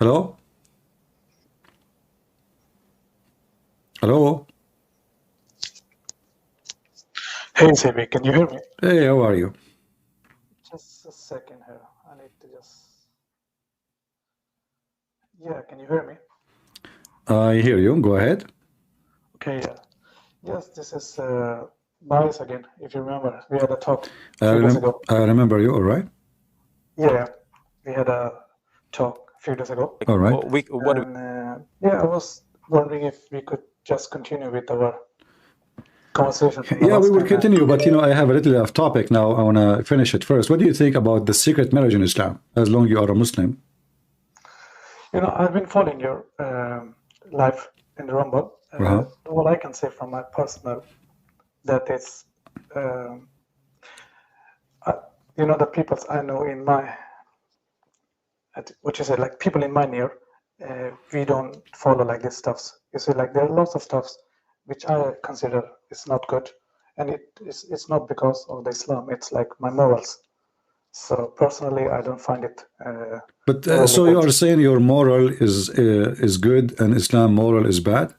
Hello? Hello? Hey, Simi, can you hear me? Hey, how are you? Just a second here. I need to just. Yeah, can you hear me? I hear you. Go ahead. Okay, yeah. Yes, this is Boris again. If you remember, we had a talk I, a few days remem ago. I remember you, all right? Yeah, we had a talk a few days ago. All right. And yeah, I was wondering if we could just continue with our conversation from the Yeah, we last will time. continue, but I have a little off topic now. I want to finish it first. What do you think about the secret marriage in Islam, as long you are a Muslim? I've been following your life in the Rumble. Uh-huh. What I can say from my personal, that is, the peoples I know in my, which is like people in my near, we don't follow like this stuffs. You see, like there are lots of stuffs which I consider is not good, and it's not because of the Islam. It's like my morals. So personally, I don't find it. But Morally so you good. are saying your moral is good and Islam moral is bad?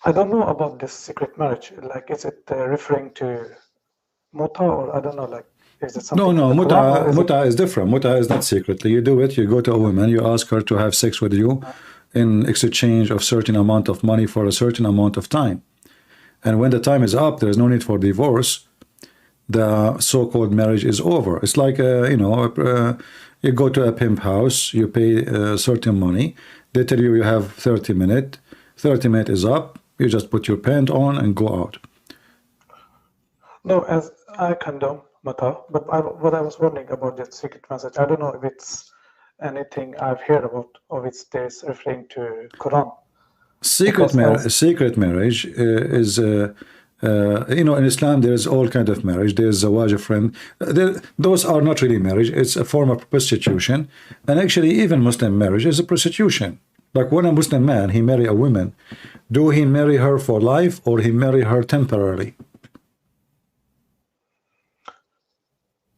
I don't know about this secret marriage. Like, is it referring to muta, or I don't know, like, is it No, something no. from the Quran, or is it? Muta is different. Muta is not secretly. You do it. You go to a woman. You ask her to have sex with you in exchange of certain amount of money for a certain amount of time. And when the time is up, there is no need for divorce. The so-called marriage is over. It's like you go to a pimp house. You pay certain money. They tell you you have 30 minutes. 30 minutes is up. You just put your pant on and go out. No, as I condone muta, but what I was wondering about that secret message, I don't know if it's anything I've heard about, or it's there's referring to Quran. Secret marriage is in Islam there is all kind of marriage. There's zawaj of friend. Those are not really marriage. It's a form of prostitution, and actually even Muslim marriage is a prostitution. Like when a Muslim man he marry a woman, do he marry her for life or he marry her temporarily?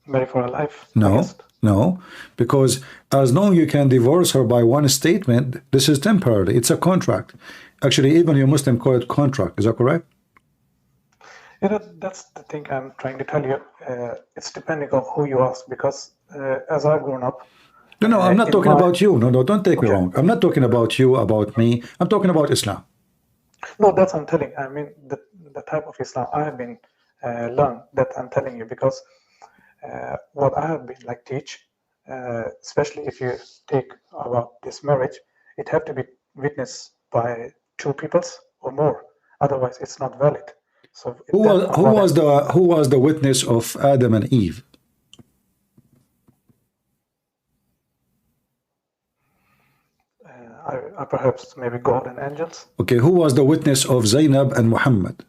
Marry for a life, I No, guess. no, because as long you can divorce her by one statement, this is temporary. It's a contract. Actually, even your Muslim call it contract. Is that correct? That's the thing I'm trying to tell you. It's depending on who you ask, because as I've grown up. No, I'm not talking about you. No, don't take me Okay. wrong. I'm not talking about you, about me. I'm talking about Islam. No, that's I'm telling. I mean, the type of Islam I have been learned, that I'm telling you, because what I have been like teach, especially if you take about this marriage, it have to be witnessed by two peoples or more. Otherwise, it's not valid. So Who was the witness of Adam and Eve? Perhaps maybe God and angels. Okay, who was the witness of Zainab and Muhammad?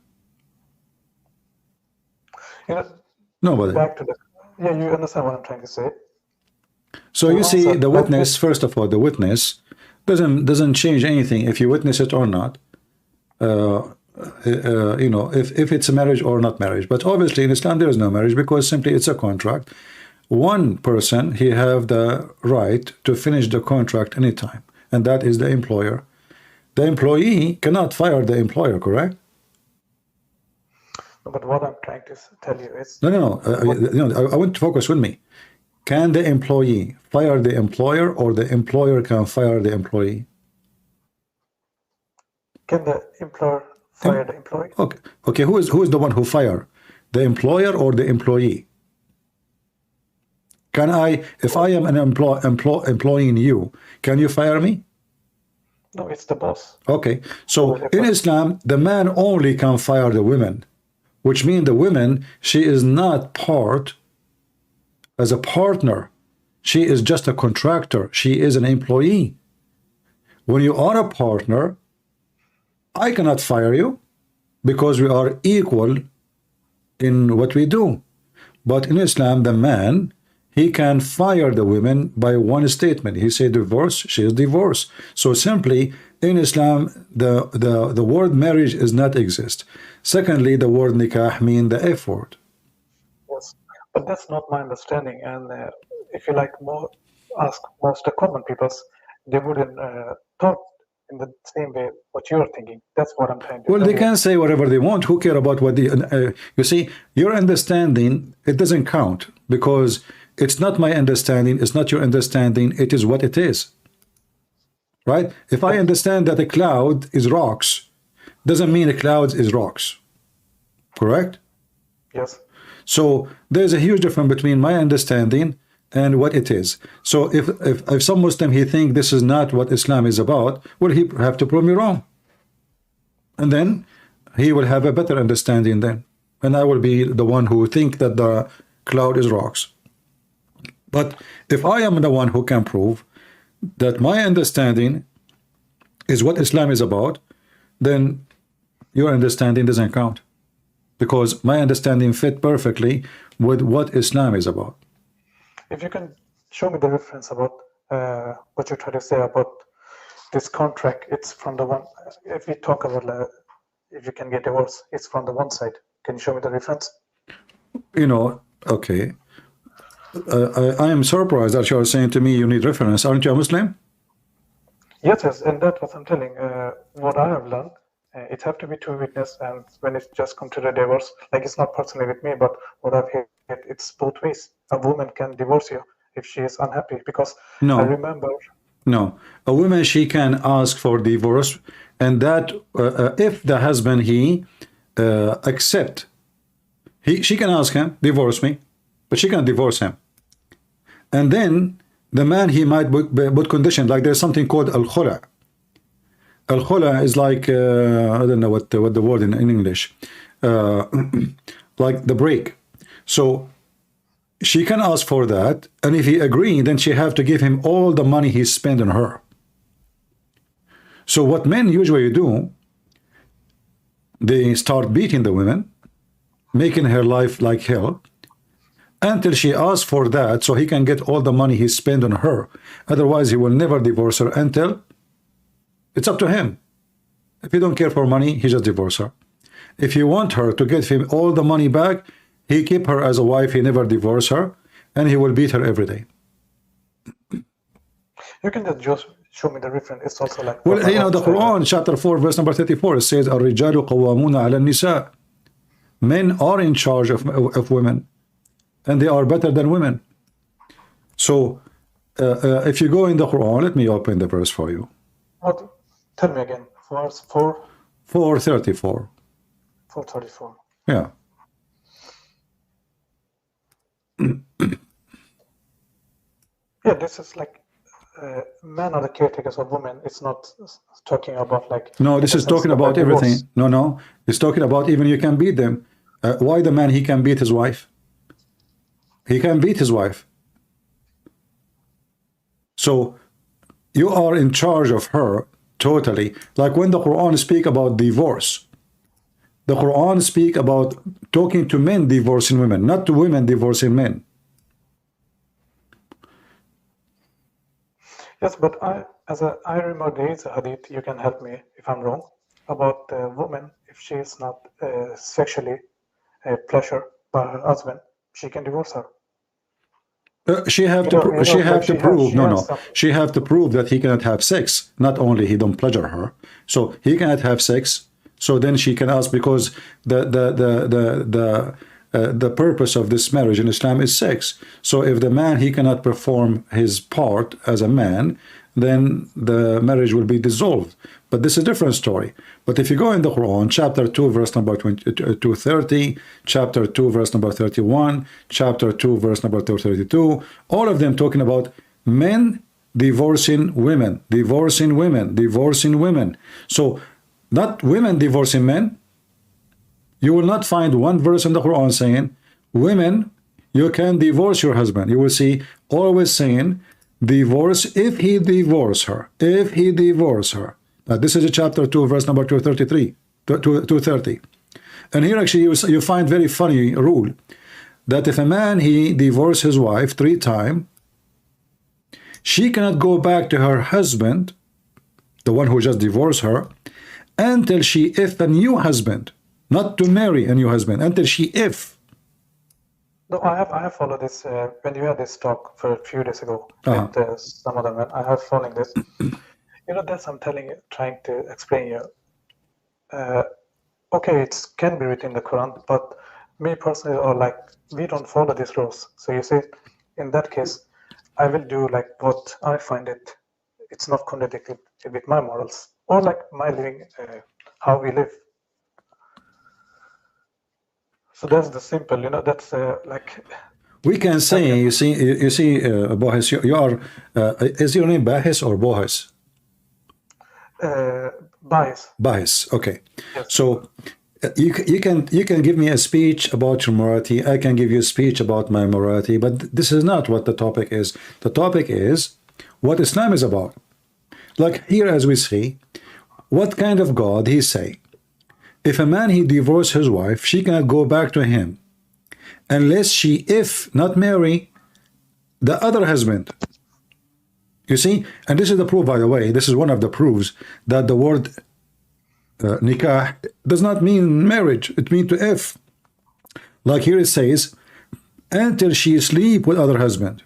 Nobody. Back to the, yeah, you understand what I'm trying to say. So you see, the witness, first of all, the witness doesn't change anything if you witness it or not. If it's a marriage or not marriage. But obviously in Islam there is no marriage, because simply it's a contract. One person, he have the right to finish the contract anytime, and that is the employer. The employee cannot fire the employer, correct? But what I'm trying to tell you is... No. I want to focus with me. Can the employee fire the employer, or the employer can fire the employee? Can the employer fire the employee? Okay. Who is the one who fire? The employer or the employee? Can I, if I am an employing you, can you fire me? No, it's the boss. Okay. So in Islam, the man only can fire the women, which means the woman, she is not part as a partner. She is just a contractor. She is an employee. When you are a partner, I cannot fire you because we are equal in what we do. But in Islam, the man, he can fire the women by one statement. He say divorce, she is divorced. So simply in Islam, the word marriage does not exist. Secondly, the word nikah mean the F word. Yes, but that's not my understanding. And if you like more, ask most the common peoples, they wouldn't talk in the same way what you're thinking. That's what I'm trying to Well, tell they you. can say whatever they want. Who care about what the you see, your understanding, it doesn't count, because it's not my understanding, it's not your understanding, it is what it is. Right? If I understand that a cloud is rocks, doesn't mean a cloud is rocks. Correct? Yes. So there's a huge difference between my understanding and what it is. So if some Muslim, he think this is not what Islam is about, well, he have to prove me wrong. And then he will have a better understanding then. And I will be the one who think that the cloud is rocks. But if I am the one who can prove that my understanding is what Islam is about, then your understanding doesn't count, because my understanding fit perfectly with what Islam is about. If you can show me the reference about what you're trying to say about this contract, it's from the one, if we talk about if you can get divorced, it's from the one side. Can you show me the reference? You know, okay. I am surprised that you are saying to me you need reference. Aren't you a Muslim? Yes, yes, and that's what I'm telling. What I have learned, it have to be two witnesses, and when it's just come to the divorce, like it's not personally with me, but what I've heard, it's both ways. A woman can divorce you if she is unhappy, because No. I remember. No, a woman, she can ask for divorce, and that if the husband he accept, she can ask him divorce me, but she can divorce him, and then the man he might put condition, like there's something called al-khula. Al-khula is like I don't know what the word in English, like the break. So she can ask for that, and if he agree, then she have to give him all the money he spent on her. So what men usually do, they start beating the women, making her life like hell, until she asks for that, so he can get all the money he spent on her. Otherwise, he will never divorce her until it's up to him. If he don't care for money, he just divorce her. If he want her to get him all the money back, he keep her as a wife, he never divorce her, and he will beat her every day. You can just show me the reference. It's also like, well, you know, the Quran, chapter 4, verse number 34, it says, الرجال قوامون على النساء. Men are in charge of women, and they are better than women. So, if you go in the Quran, let me open the verse for you. What? Tell me again. Verse 4? 434. 434. Yeah. Yeah, this is like men are the caretakers of women. It's not talking about like. No, this is talking about everything. No, it's talking about even you can beat them. Why the man he can beat his wife? He can beat his wife. So you are in charge of her totally. Like when the Quran speak about divorce, the Quran speak about talking to men divorcing women, not to women divorcing men. Yes, but I remember there is a hadith, you can help me if I'm wrong, about the woman, if she is not sexually pleasured by her husband, she can divorce her. She have to prove that he cannot have sex. Not only he don't pleasure her, so he cannot have sex. So then she can ask, because the purpose of this marriage in Islam is sex. So if the man he cannot perform his part as a man, then the marriage will be dissolved. But this is a different story. But if you go in the Quran, chapter 2, verse number 230, chapter 2, verse number 31, chapter 2, verse number 232, all of them talking about men divorcing women, divorcing women, divorcing women. So not women divorcing men. You will not find one verse in the Quran saying, women, you can divorce your husband. You will see always saying, divorce if he divorce her, if he divorce her. Now, this is a chapter 2, verse number 233, 230. And here actually you find very funny rule, that if a man, he divorced his wife 3 times, she cannot go back to her husband, the one who just divorced her, until if a new husband, not to marry a new husband, until if No, I have followed this when you had this talk for a few days ago with some other men. I have followed this. You know, that's I'm telling you, trying to explain you. Okay, it can be written in the Quran, but me personally, or like we don't follow these rules. So you see, in that case, I will do like what I find it. It's not contradicted with my morals or like my living, how we live. So that's the simple, you know. That's like we can say, you see, Bohis, you are. Is your name Bahis or Bohis? bias. Bahis. Okay. Yes. So you can give me a speech about your morality. I can give you a speech about my morality. But this is not what the topic is. The topic is what Islam is about. Like here, as we see, what kind of God he say? If a man he divorced his wife, she cannot go back to him unless she, if not marry the other husband. You see, and this is the proof, by the way. This is one of the proofs that the word nikah does not mean marriage. It means to if. Like here it says, until she sleep with other husband,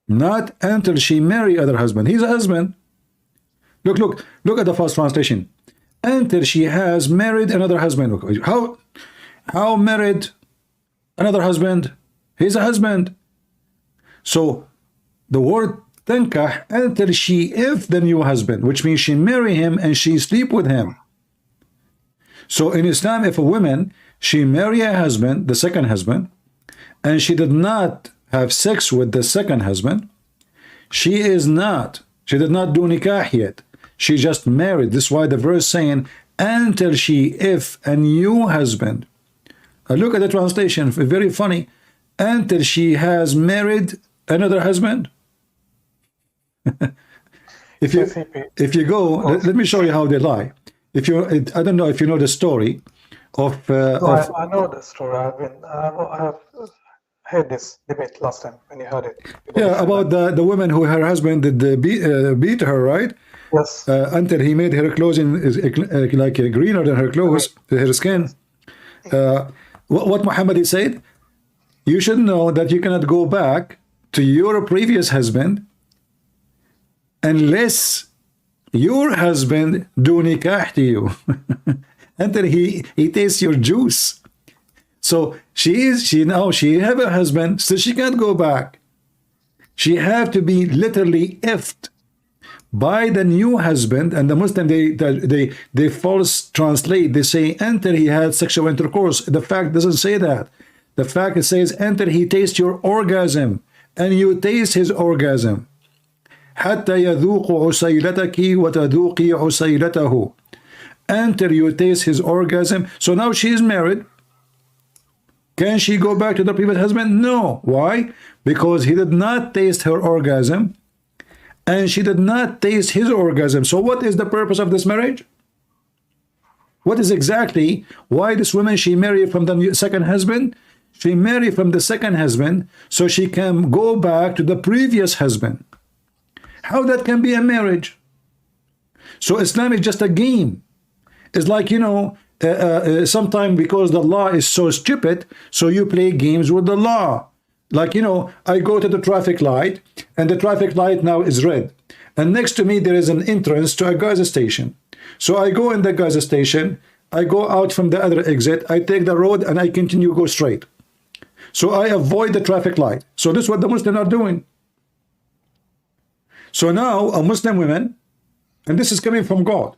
not until she marry other husband. He's a husband. Look at the first translation. Until she has married another husband. How married another husband? He's a husband. So the word tankah, until she if the new husband, which means she marry him and she sleep with him. So in Islam, if a woman, she marry a husband, the second husband, and she did not have sex with the second husband, she did not do nikah yet. She just married. This is why the verse saying, until she if a new husband. Look at the translation, very funny. Until she has married another husband. if you go, let me show you how they lie. I don't know if you know the story of. I know the story. I have heard this debate last time when you heard it. Yeah, about the woman who her husband did beat her, right? Yes. Until he made her clothes like greener than her clothes, her skin. What Muhammad said, you should know that you cannot go back to your previous husband unless your husband do nikah to you. Until he tastes your juice. So she have a husband, so she can't go back. She have to be literally effed by the new husband. And the Muslim, they false translate. They say until he had sexual intercourse. The fact doesn't say that. The fact it says until he tastes your orgasm, and you taste his orgasm. حتى يذوق عسيلتك وتذوقي عسيلته. Until you taste his orgasm. So now she is married. Can she go back to the previous husband? No. Why? Because he did not taste her orgasm, and she did not taste his orgasm. So what is the purpose of this marriage? What is exactly why this woman, she married from the second husband? She married from the second husband so she can go back to the previous husband. How that can be a marriage? So Islam is just a game. It's like, you know, sometimes because the law is so stupid, so you play games with the law. Like, you know, I go to the traffic light, and the traffic light now is red. And next to me, there is an entrance to a gas station. So I go in the gas station, I go out from the other exit, I take the road, and I continue to go straight. So I avoid the traffic light. So this is what the Muslims are doing. So now a Muslim woman, and this is coming from God.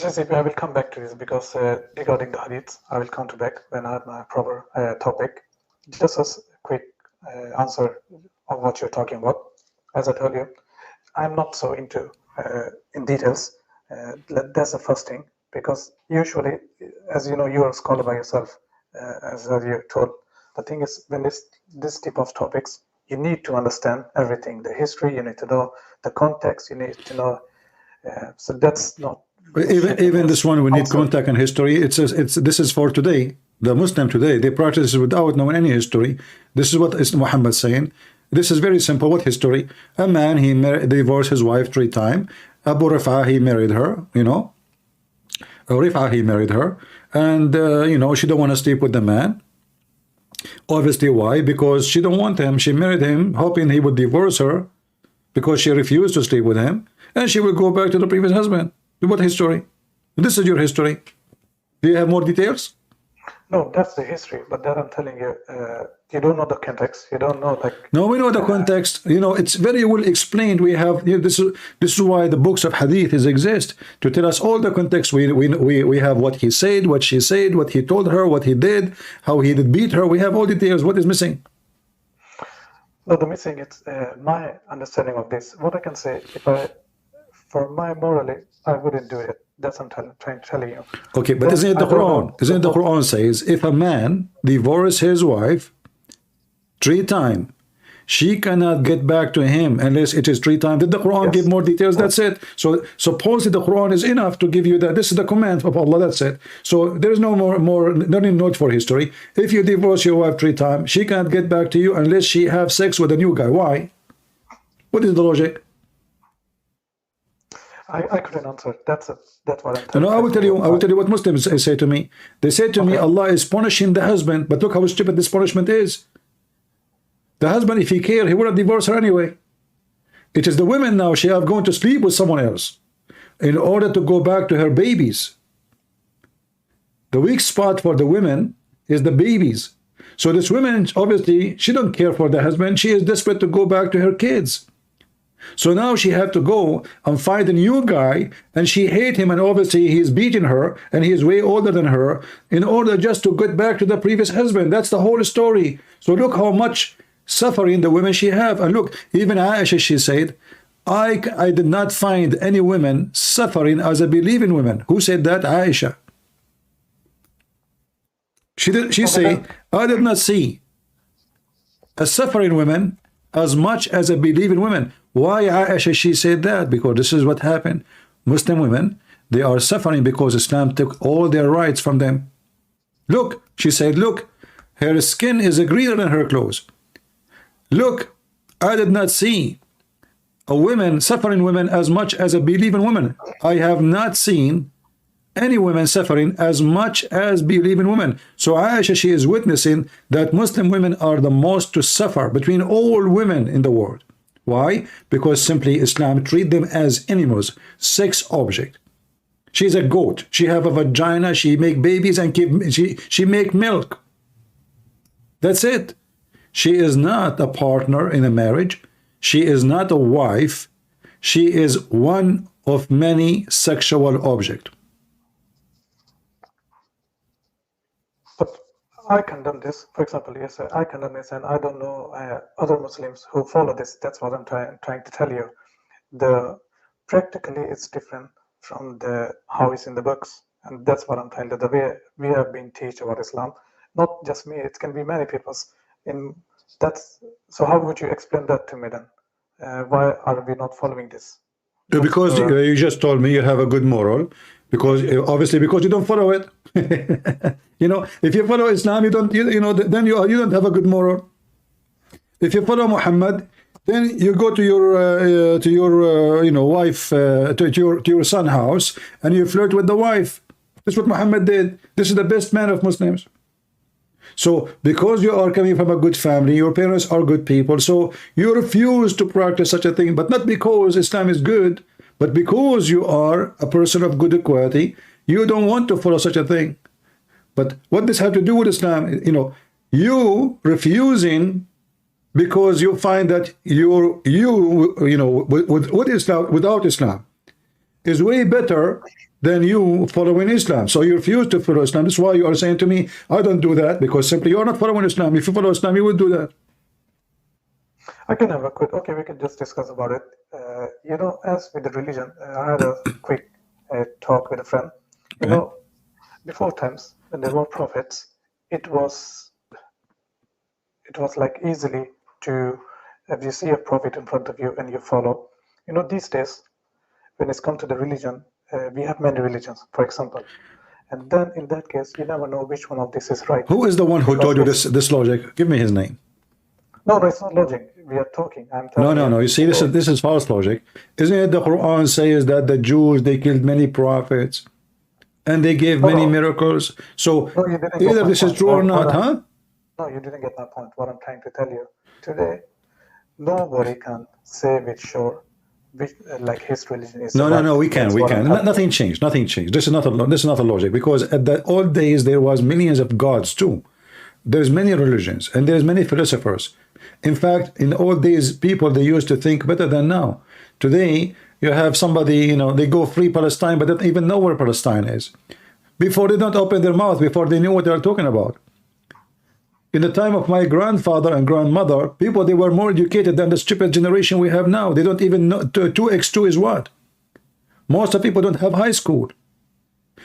I will come back to this because regarding the hadith, I will come back when I have my proper topic. Just as a quick answer of what you're talking about. As I told you, I'm not so into in details. That's the first thing, because usually, as you know, you're a scholar by yourself, as you told. The thing is, when this type of topics, you need to understand everything, the history, you need to know the context, you need to know. So that's not. Even this one, we need context and history. This is for today. The Muslim today, they practice without knowing any history. This is what Muhammad saying. This is very simple. What history? A man, he divorced his wife 3 times. Abu Rafa, he married her, you know. Rif'a, he married her, and you know, she don't want to sleep with the man. Obviously, why? Because she don't want him. She married him hoping he would divorce her because she refused to sleep with him, and she will go back to the previous husband. What history? This is your history. Do you have more details? No, that's the history. But that I'm telling you, you don't know the context. You don't know, like. No, we know the context. You know, it's very well explained. We have, you know, this is why the books of hadith exist, to tell us all the context. We have what he said, what she said, what he told her, what he did, how he did beat her. We have all details. What is missing? No, the missing it's my understanding of this. What I can say, for my morally, I wouldn't do it. That's what I'm trying to tell you. Okay, but isn't it the Quran? Isn't it the Quran says if a man divorces his wife 3 times, she cannot get back to him unless it is 3 times. Did the Quran give more details? That's it. So supposedly the Quran is enough to give you that. This is the command of Allah. That's it. So there is no more learning note for history. If you divorce your wife 3 times, she cannot get back to you unless she have sex with a new guy. Why? What is the logic? I couldn't answer. That's what I'm telling you. I will tell you. I will tell you what Muslims say to me. They say to me, Allah is punishing the husband, but look how stupid this punishment is. The husband, if he cared, he wouldn't divorce her anyway. It is the women now. She have gone to sleep with someone else in order to go back to her babies. The weak spot for the women is the babies. So this woman, obviously, she don't care for the husband. She is desperate to go back to her kids. So now she had to go and find a new guy, and she hate him, and obviously he's beating her, and he's way older than her, in order just to get back to the previous husband. That's the whole story. So look how much suffering the women she have. And look, even Aisha, she said, I did not find any women suffering as a believing woman. Who said that? Aisha. She said, I did not see a suffering woman as much as a believing woman. Why Aisha she said that? Because this is what happened. Muslim women, they are suffering because Islam took all their rights from them. Look, she said, look, her skin is greener than her clothes. Look, I did not see a woman, suffering women, as much as a believing woman. I have not seen any women suffering as much as believing women. So Aisha, she is witnessing that Muslim women are the most to suffer between all women in the world. Why? Because simply Islam treat them as animals, sex object. She's a goat. She have a vagina. She make babies and she make milk. That's it. She is not a partner in a marriage. She is not a wife. She is one of many sexual objects. But I condemn this. For example, yes, I condemn this, and I don't know other Muslims who follow this. That's what I'm trying to tell you. Practically, it's different from how it's in the books, and that's what I'm trying to. The way we have been taught about Islam, not just me. It can be many people's. So how would you explain that to me then? Why are we not following this? Because you just told me you have a good moral, because obviously because you don't follow it. You know, if you follow Islam, then you don't have a good moral. If you follow Muhammad, then you go to your wife, to your son's house, and you flirt with the wife. That's what Muhammad did. This is the best man of Muslims. So because you are coming from a good family, your parents are good people, so you refuse to practice such a thing, but not because Islam is good, but because you are a person of good quality, you don't want to follow such a thing. But what does have to do with Islam? You know, you refusing because you find that with Islam, without Islam, is way better than you following Islam. So you refuse to follow Islam. That's why you are saying to me, I don't do that, because simply you're not following Islam. If you follow Islam, you would do that. I can have a quick, okay, we can just discuss about it. You know, as with the religion, I had a quick talk with a friend. You know, before times, when there were prophets, it was like easily to, if you see a prophet in front of you and you follow. You know, these days, when it's come to the religion, we have many religions, for example, and then in that case, you never know which one of this is right. Who is the one who told you this logic? Give me his name. No, it's not logic. We are talking. No. You see, this is false logic. Isn't it the Quran says that the Jews, they killed many prophets? and they gave many miracles. So No, you didn't get either my this is point. true or not, huh? No, you didn't get my point. What I'm trying to tell you today, nobody can say with sure which like his religion is No, right. we can, That's we what I'm can. telling you. Nothing changed, nothing changed. This is not a logic, because at the old days there was millions of gods too. There's many religions and there's many philosophers. In fact, in the old days, people, they used to think better than now. Today, you have somebody, you know, they go free Palestine, but they don't even know where Palestine is. Before, they don't open their mouth before they knew what they were talking about. In the time of my grandfather and grandmother, people, they were more educated than the stupid generation we have now. They don't even know 2x2 is what. Most of people don't have high school.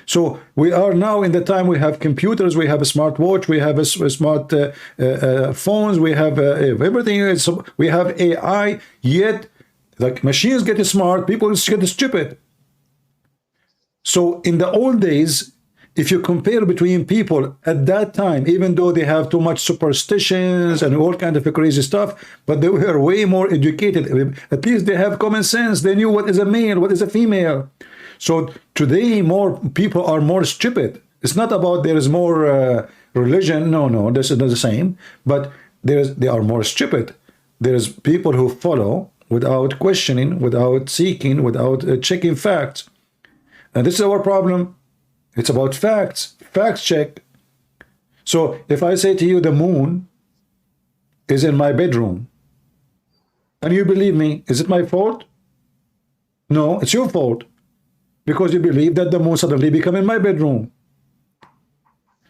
So we are now in the time we have computers, we have a smartwatch, we have a smart phones, we have everything. We have AI, yet like machines get smart, people get stupid. So in the old days, if you compare between people at that time, even though they have too much superstitions and all kind of crazy stuff, but they were way more educated. At least they have common sense. They knew what is a male, what is a female. So today, more people are more stupid. It's not about there is more religion. No, this is not the same. But they are more stupid. There's people who follow without questioning, without seeking, without checking facts. And this is our problem. It's about facts. Facts check. So if I say to you the moon is in my bedroom, and you believe me, is it my fault? No, it's your fault. Because you believe that the moon suddenly become in my bedroom.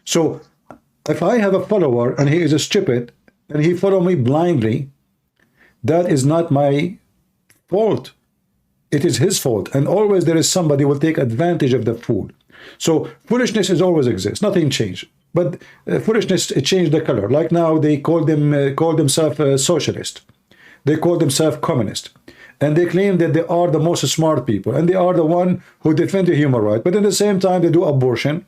So if I have a follower and he is a stupid and he follow me blindly, that is not my fault. It is his fault. And always there is somebody who will take advantage of the fool. So foolishness is always exists. Nothing changed. But foolishness changed the color. Like now they call themselves socialist. They call themselves communist. And they claim that they are the most smart people, and they are the one who defend the human right. But at the same time, they do abortion.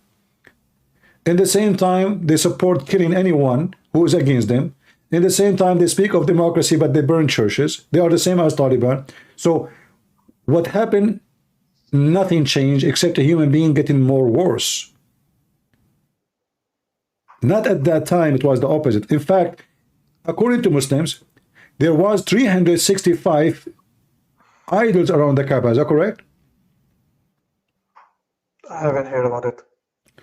In the same time, they support killing anyone who is against them. In the same time, they speak of democracy, but they burn churches. They are the same as Taliban. So what happened? Nothing changed except a human being getting more worse. Not at that time, it was the opposite. In fact, according to Muslims, there was 365 idols around the Kaaba. Is that correct? I haven't heard about it.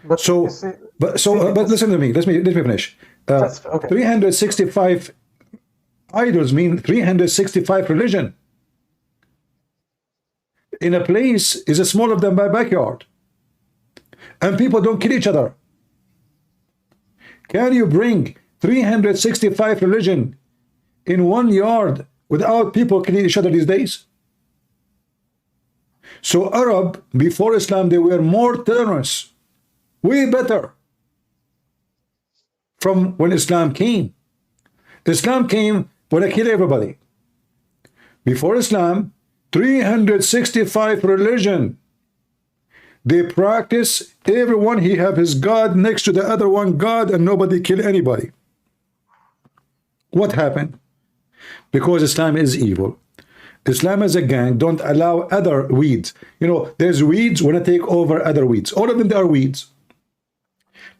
But So, you see, but listen to me. Let me finish. okay. 365 idols mean 365 religion. In a place is smaller than my backyard, and people don't kill each other. Can you bring 365 religion in one yard without people killing each other these days? So Arab, before Islam, they were more tolerant, way better from when Islam came. Islam came when I kill everybody. Before Islam, 365 religion. They practice, everyone, he have his God next to the other one God, and nobody kill anybody. What happened? Because Islam is evil. Islam as a gang don't allow other weeds. You know, there's weeds want to take over other weeds. All of them, they are weeds.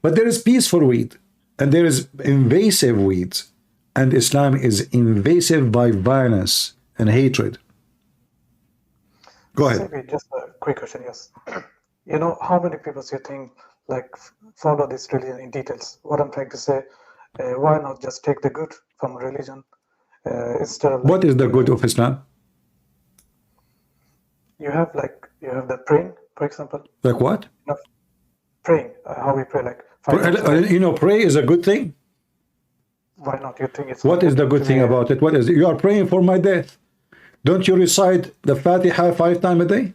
But there is peaceful weed, and there is invasive weeds. And Islam is invasive by violence and hatred. Go ahead. Maybe just a quick question, yes. You know, how many people do you think like follow this religion in details? What I'm trying to say, why not just take the good from religion instead of like, What is the good of Islam? you have the praying, for example. Like what? You know, praying, how we pray, like 5 times a day. You know, pray is a good thing. Why not? You think it's What is the good thing about it? What is it? You are praying for my death. Don't you recite the Fatiha 5 times a day?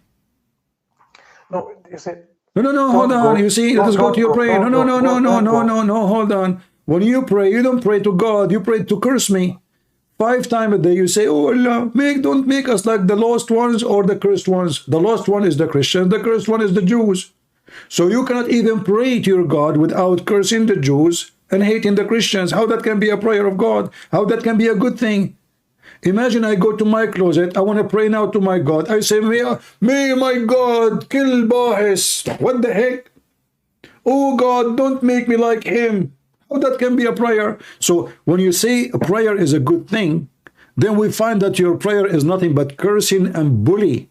No, you see. No, hold on. You see, let us go to your prayer. No, hold on. When you pray, you don't pray to God, you pray to curse me. 5 times a day, you say, oh Allah, don't make us like the lost ones or the cursed ones. The lost one is the Christians, the cursed one is the Jews. So you cannot even pray to your God without cursing the Jews and hating the Christians. How that can be a prayer of God? How that can be a good thing? Imagine I go to my closet, I want to pray now to my God. I say, may my God kill Bahis. What the heck? oh God, don't make me like him. How that can be a prayer? So when you say a prayer is a good thing, then we find that your prayer is nothing but cursing and bully.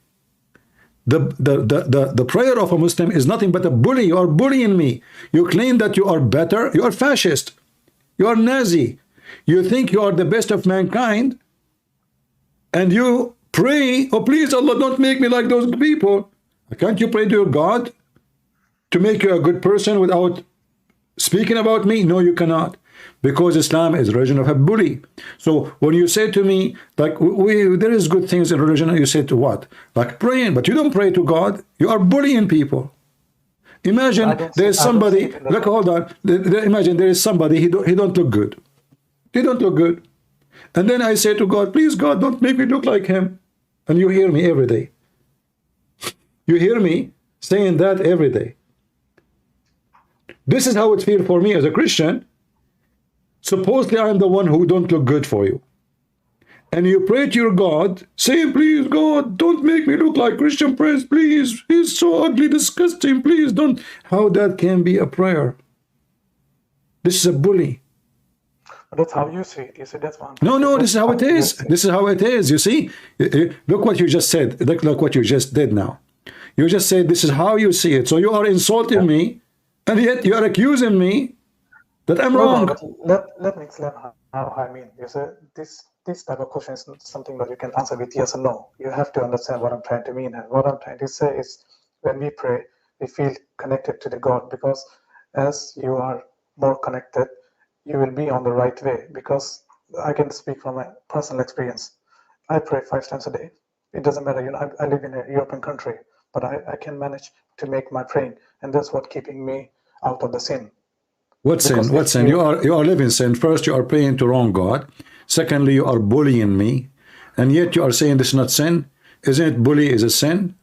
The prayer of a Muslim is nothing but a bully. You are bullying me. You claim that you are better. You are fascist. You are Nazi. You think you are the best of mankind. And you pray, oh please Allah, don't make me like those people. Can't you pray to your God to make you a good person without speaking about me? No, you cannot. Because Islam is a religion of a bully. So when you say to me, like, there is good things in religion, you say to what? Like praying, but you don't pray to God. You are bullying people. Imagine there is somebody, look, hold on. Imagine there is somebody, he don't look good. He don't look good. And then I say to God, please God, don't make me look like him. And you hear me every day. You hear me saying that every day. This is how it feels for me as a Christian. Supposedly I'm the one who don't look good for you. And you pray to your God, saying, please God, don't make me look like Christian Prince, please. He's so ugly, disgusting, please don't. How that can be a prayer? This is a bully. That's how you see it. You see, that's one. No, this is how it is. This is how it is. You see, look what you just said. Look what you just did now. You just said this is how you see it. So you are insulting me, and yet you are accusing me that I'm wrong. Let me explain how I mean. You see, this type of question is not something that you can answer with yes or no. You have to understand what I'm trying to mean. And what I'm trying to say is, when we pray, we feel connected to the God, because as you are more connected, you will be on the right way. Because I can speak from my personal experience. I pray 5 times a day. It doesn't matter, you know, I live in a European country, but I can manage to make my praying, and that's what keeping me out of the sin. What sin? What sin? You are living sin. First, you are praying to wrong God. Secondly, you are bullying me, and yet you are saying this is not sin. Isn't it bully is a sin?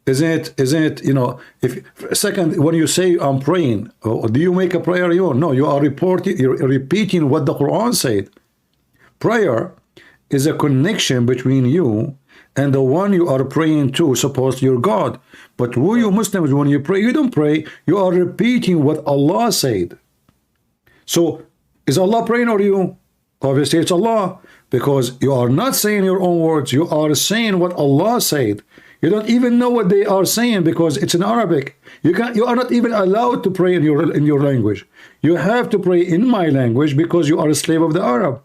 Isn't it, you know, if second, when you say I'm praying, do you make a prayer? No, you are repeating what the Quran said. Prayer is a connection between you and the one you are praying to, supposed your God. But who you Muslims, when you pray, you don't pray, you are repeating what Allah said. So is Allah praying or you? Obviously it's Allah, because you are not saying your own words, you are saying what Allah said. You don't even know what they are saying because it's in Arabic. You are not even allowed to pray in your language. You have to pray in my language because you are a slave of the Arab.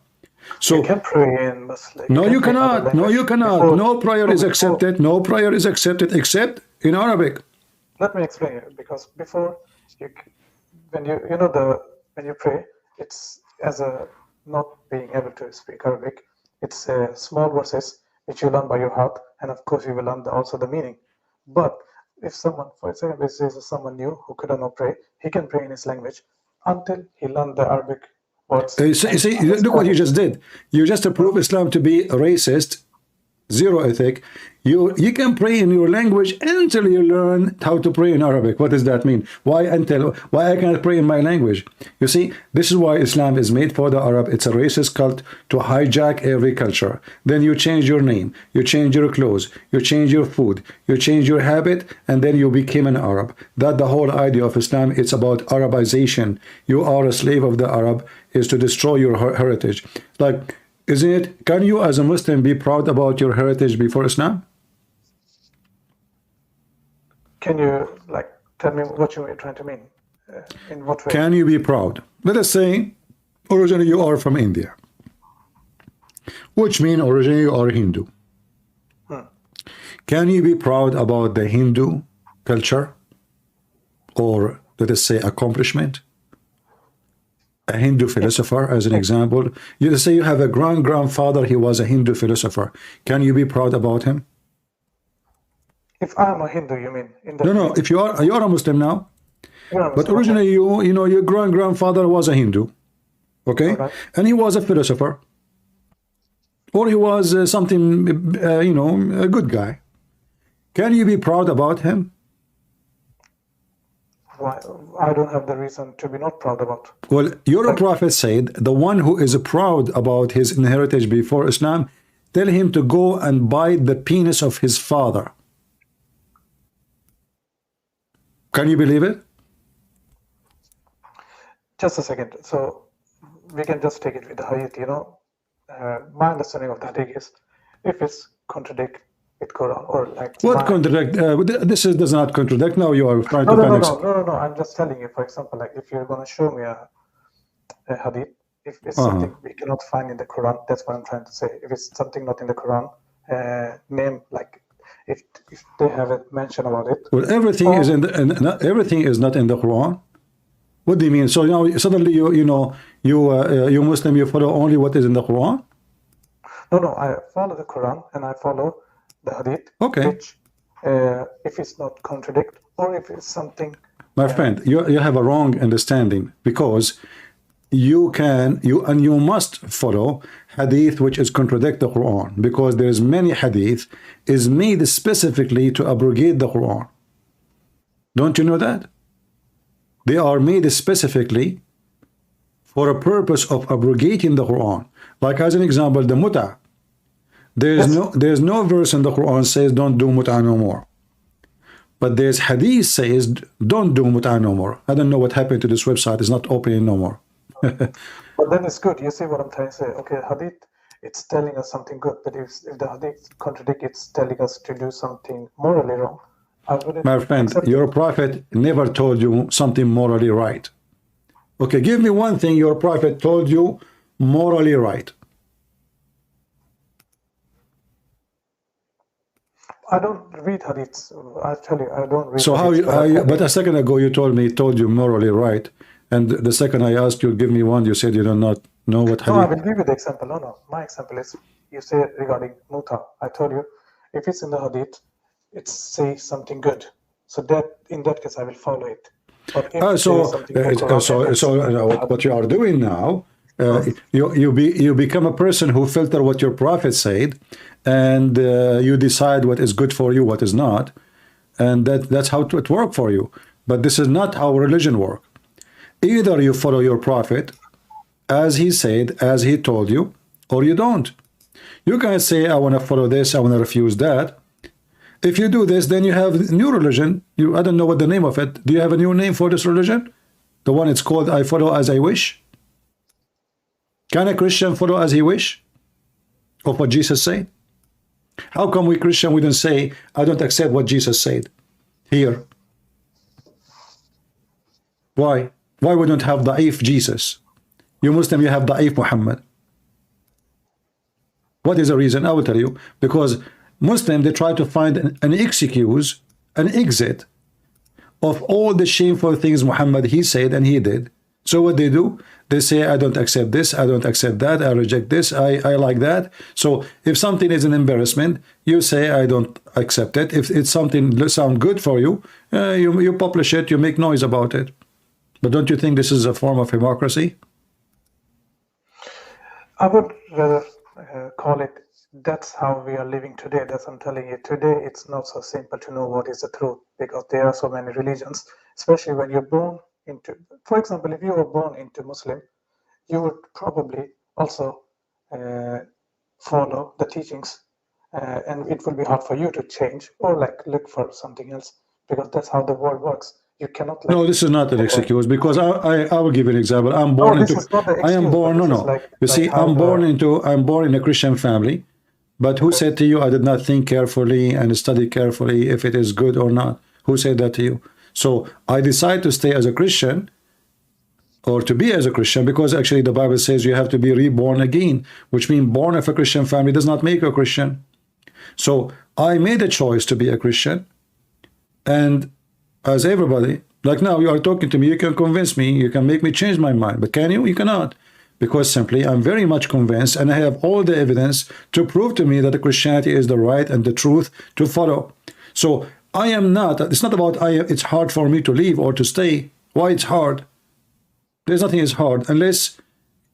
So you can pray in Muslim. No, you cannot. No, you cannot. No prayer is accepted. No prayer is accepted except in Arabic. Let me explain it, because before when you pray, it's as a not being able to speak Arabic. It's small verses which you learn by your heart, and of course you will learn also the meaning. But if someone, for example, says someone new who could not pray, he can pray in his language until he learned the Arabic words. See, look what you just did. You just approved Islam to be racist, zero ethic. You can pray in your language until you learn how to pray in Arabic. What does that mean? Why I cannot pray in my language? You see, this is why Islam is made for the Arab. It's a racist cult to hijack every culture. Then you change your name, you change your clothes, you change your food, you change your habit, and then you became an Arab. That the whole idea of Islam, it's about Arabization. You are a slave of the Arab, is to destroy your heritage. Like, isn't it, can you as a Muslim be proud about your heritage before Islam? Can you tell me what you are trying to mean? In what way? Can you be proud? Let us say originally you are from India, which means originally you are Hindu. Can you be proud about the Hindu culture, or let us say accomplishment? A Hindu philosopher, as an example. You say you have a grandfather, he was a Hindu philosopher. Can you be proud about him? If I'm a Hindu, you mean? No. If you are a Muslim now, but originally your grandfather was a Hindu, okay, and he was a philosopher, or he was something, a good guy. Can you be proud about him? Why? I don't have the reason to be not proud about. Well, your prophet said, the one who is proud about his heritage before Islam, tell him to go and bite the penis of his father. Can you believe it? just a second. So we can just take it with the hadith. My understanding of the hadith is, if it's contradict with Quran or like What contradict? This does not contradict. Now you are trying no, to no, find no, no, no, no. I'm just telling you. For example, like if you're going to show me a hadith, if it's something we cannot find in the Quran, that's what I'm trying to say. If it's something not in the Quran, name like if they have a mention about it. Well, everything is in the, everything is not in the Quran. What do you mean? So now suddenly you Muslim, you follow only what is in the Quran? No, I follow the Quran and I follow the hadith. Okay. Which, if it's not contradict or if it's something. My friend, you have a wrong understanding, because you must follow hadith which is contradict the Quran, because there's many hadith is made specifically to abrogate the Quran. Don't you know that? They are made specifically for a purpose of abrogating the Quran. Like as an example, the mut'ah. There's no verse in the Quran says don't do mut'ah no more. But there's hadith says don't do mut'ah no more. I don't know what happened to this website. It's not opening no more. But then it's good. You see what I'm trying to say? Okay, hadith, it's telling us something good. But if the hadith contradict, it's telling us to do something morally wrong. My friend, your prophet never told you something morally right. Okay, give me one thing your prophet told you morally right. I don't read hadiths. I tell you, I don't read. So but a second ago you told you morally right, and the second I asked you, give me one, you said you do not know what hadith. No, I will give you the example. No. My example is, you say regarding mut'ah. I told you, if it's in the hadith, it says something good. So that in that case, I will follow it. But if what you are doing now, you become a person who filter what your prophet said, and you decide what is good for you, what is not, and that's how it works for you. But this is not how religion works. Either you follow your prophet as he said, as he told you, or you don't. You can't say I want to follow this, I want to refuse that. If you do this, then you have new religion. I don't know what the name of it. Do you have a new name for this religion? The one it's called I follow as I wish? Can a Christian follow as he wish? Of what Jesus said? How come we Christian, we don't say, I don't accept what Jesus said here? Why? Why we don't have Da'if Jesus? You Muslim, you have Da'if Muhammad. What is the reason? I will tell you. Because Muslim, they try to find an excuse, an exit of all the shameful things Muhammad he said and he did. So what they do? They say, I don't accept this, I don't accept that, I reject this, I like that. So if something is an embarrassment, you say, I don't accept it. If it's something that sounds good for you, you publish it, you make noise about it. But don't you think this is a form of hypocrisy? I would rather call it, that's how we are living today. That's I'm telling you. Today, it's not so simple to know what is the truth, because there are so many religions, especially when you're born into, for example, if you were born into Muslim, you would probably also follow the teachings, and it will be hard for you to change or like look for something else, because that's how the world works. You cannot. Like, no, this is not an excuse, because I will give you an example. I'm born into. I am born. No. You see, I'm born in a Christian family, but who said to you I did not think carefully and study carefully if it is good or not? Who said that to you? So I decide to stay as a Christian, or to be as a Christian, because actually the Bible says you have to be reborn again, which means born of a Christian family does not make you a Christian. So I made a choice to be a Christian, and as everybody, like now you are talking to me, you can convince me, you can make me change my mind, but can you? You cannot, because simply I'm very much convinced, and I have all the evidence to prove to me that the Christianity is the right and the truth to follow. So I am not, it's not about it's hard for me to leave or to stay. Why it's hard? There's nothing is hard unless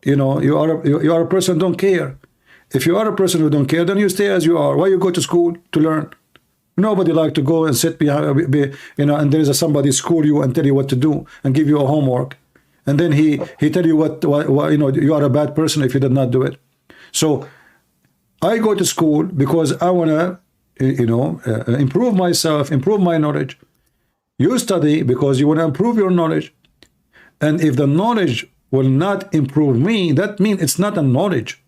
you are a person who don't care. If you are a person who don't care, then you stay as you are. Why you go to school to learn? Nobody like to go and sit behind, and there is somebody school you and tell you what to do and give you a homework, and then he tell you what you are a bad person if you did not do it. So I go to school because I want to improve myself, improve my knowledge. You study because you want to improve your knowledge. And if the knowledge will not improve me, that means it's not a knowledge.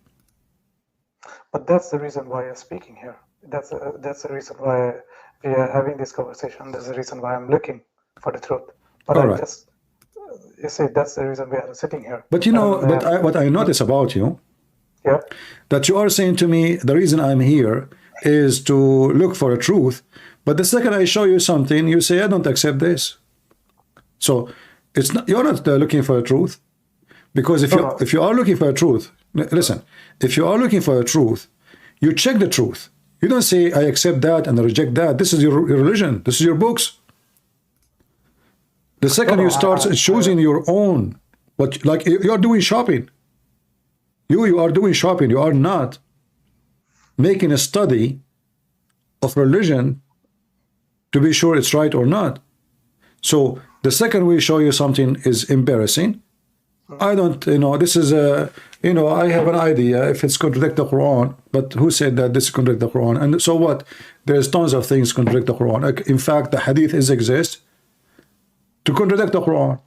But that's the reason why you're speaking here. That's the reason why we are having this conversation. That's the reason why I'm looking for the truth. But All I right. just, you see, that's the reason we are sitting here. But you know, And, what I notice about you, yeah, that you are saying to me, the reason I'm here is to look for a truth. But the second I show you something, you say, I don't accept this. So it's not, you're not looking for a truth. Because if you are looking for a truth, listen, if you are looking for a truth, you check the truth. You don't say, I accept that and I reject that. This is your religion. This is your books. The second you start choosing your own, but like you're doing shopping. You are doing shopping. You are not making a study of religion to be sure it's right or not. So the second we show you something is embarrassing, I don't, this is a, I have an idea if it's contradict the Quran, but who said that this contradict the Quran? And so what? There's tons of things contradict the Quran. Like, in fact, the hadith exist to contradict the Quran,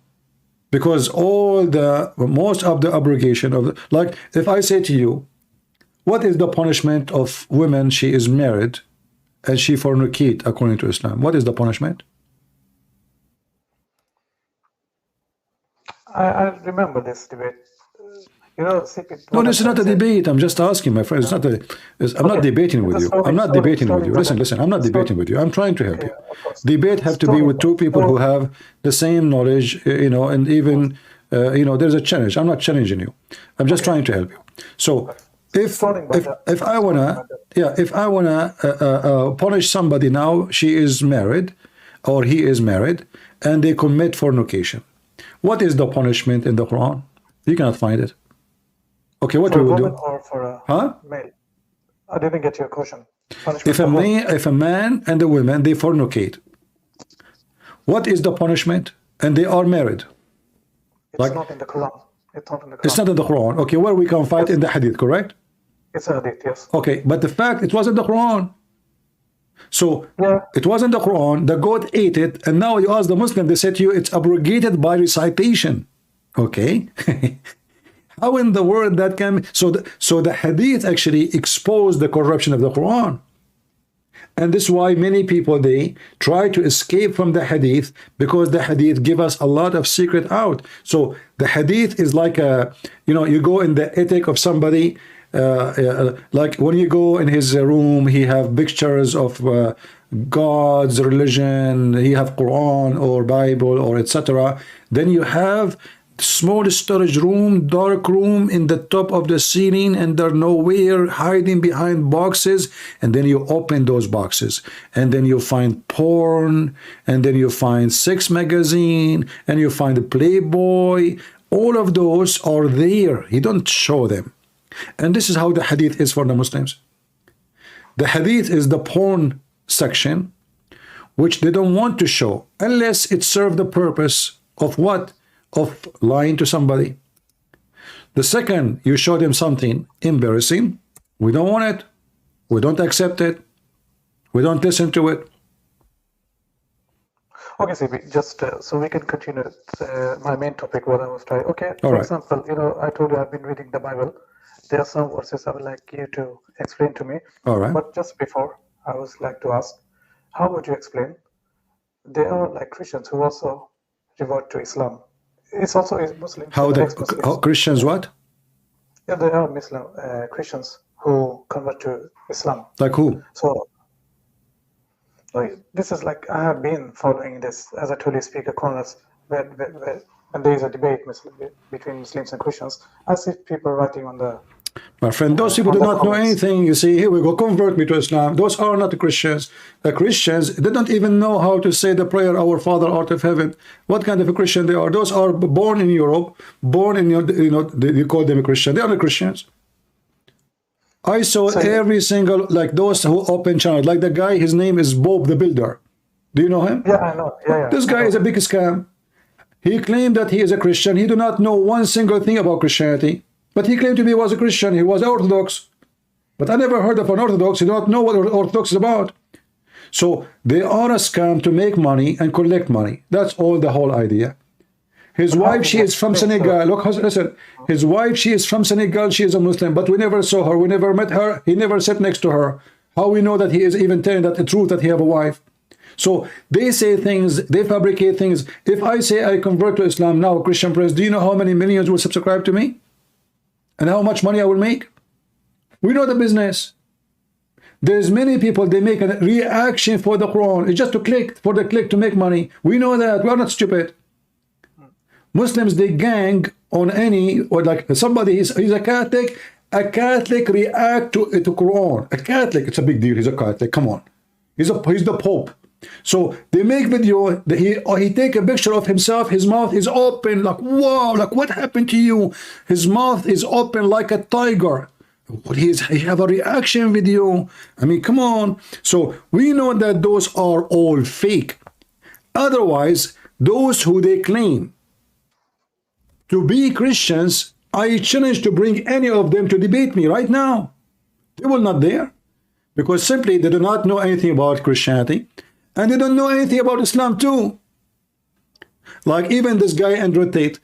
because most of the abrogation of like, if I say to you, what is the punishment of women? She is married and she fornicate according to Islam. What is the punishment? I remember this debate. No, this is not a debate. I'm just asking, my friend. I'm not debating with you. I'm not debating with you. Listen. I'm not debating with you. I'm trying to help you. Debate have to be with two people who have the same knowledge, and even, there's a challenge. I'm not challenging you. I'm just trying to help you. So if I wanna punish somebody now, she is married or he is married, and they commit fornication. What is the punishment in the Quran? You cannot find it. Okay, what we will do? Or for a male? I didn't get your question. If a man and a woman, they fornicate, what is the punishment? And they are married. It's not in the Quran. It's not in the Quran. It's not in the Quran. Okay, where we can find in the Hadith, correct? It's a Hadith, yes. Okay, but the fact it wasn't the Quran. So it wasn't the Quran, the goat ate it, and now you ask the Muslim, they said to you, it's abrogated by recitation. Okay. How in the world that can... So the Hadith actually exposed the corruption of the Quran. And this is why many people, they try to escape from the Hadith, because the Hadith give us a lot of secret out. So the Hadith is like a, you go in the ethic of somebody, like when you go in his room, he have pictures of God's religion, he have Quran or Bible or etc. Then you have small storage room, dark room in the top of the ceiling, and they're nowhere, hiding behind boxes. And then you open those boxes, and then you find porn, and then you find sex magazine, and you find a Playboy. All of those are there. You don't show them. And this is how the Hadith is for the Muslims. The Hadith is the porn section, which they don't want to show unless it serves the purpose of what? Of lying to somebody. The second you show them something embarrassing, we don't want it, we don't accept it, we don't listen to it. Okay, CB, just so we can continue my main topic, what I was trying. Okay, All for right. example, I told you I've been reading the Bible. There are some verses I would like you to explain to me. All right. But just before, I would like to ask, how would you explain? There are like Christians who also revert to Islam. It's also Muslims. How Christians what? Yeah, there are Muslim Christians who convert to Islam. Like who? So this is like, I have been following this, as I told you, Speaker Corners, where and there is a debate between Muslims and Christians. I see people writing on the... My friend, those people do not know anything. You see, here we go, convert me to Islam. Those are not the Christians. The Christians, they don't even know how to say the prayer, Our Father art of heaven. What kind of a Christian they are? Those are born in Europe, born in, you call them a Christian. They are not Christians. I saw every single, like those who open channels, like the guy, his name is Bob the Builder. Do you know him? Yeah, I know. Yeah. This guy is a big scam. He claimed that he is a Christian. He do not know one single thing about Christianity. But he claimed to be a Christian. He was Orthodox. But I never heard of an Orthodox. He don't know what Orthodox is about. So they are a scam to make money and collect money. That's all the whole idea. His wife, she is from Senegal. Look, listen. His wife, she is from Senegal. She is a Muslim, but we never saw her. We never met her. He never sat next to her. How we know that he is even telling that the truth that he have a wife? So they say things, they fabricate things. If I say I convert to Islam now, Christian Prince, do you know how many millions will subscribe to me? And how much money I will make? We know the business. There's many people, they make a reaction for the Quran. It's just to click, for the click to make money. We know that. We are not stupid. Muslims, they gang on any, or like somebody, he's a Catholic react to Quran. A Catholic, it's a big deal. He's a Catholic. Come on. He's the Pope. So they make video, he take a picture of himself, his mouth is open, like, wow, like what happened to you? His mouth is open like a tiger. He have a reaction video. I mean, come on. So we know that those are all fake. Otherwise, those who they claim to be Christians, I challenge to bring any of them to debate me right now. They will not dare, because simply they do not know anything about Christianity. And they don't know anything about Islam too. Like even this guy, Andrew Tate,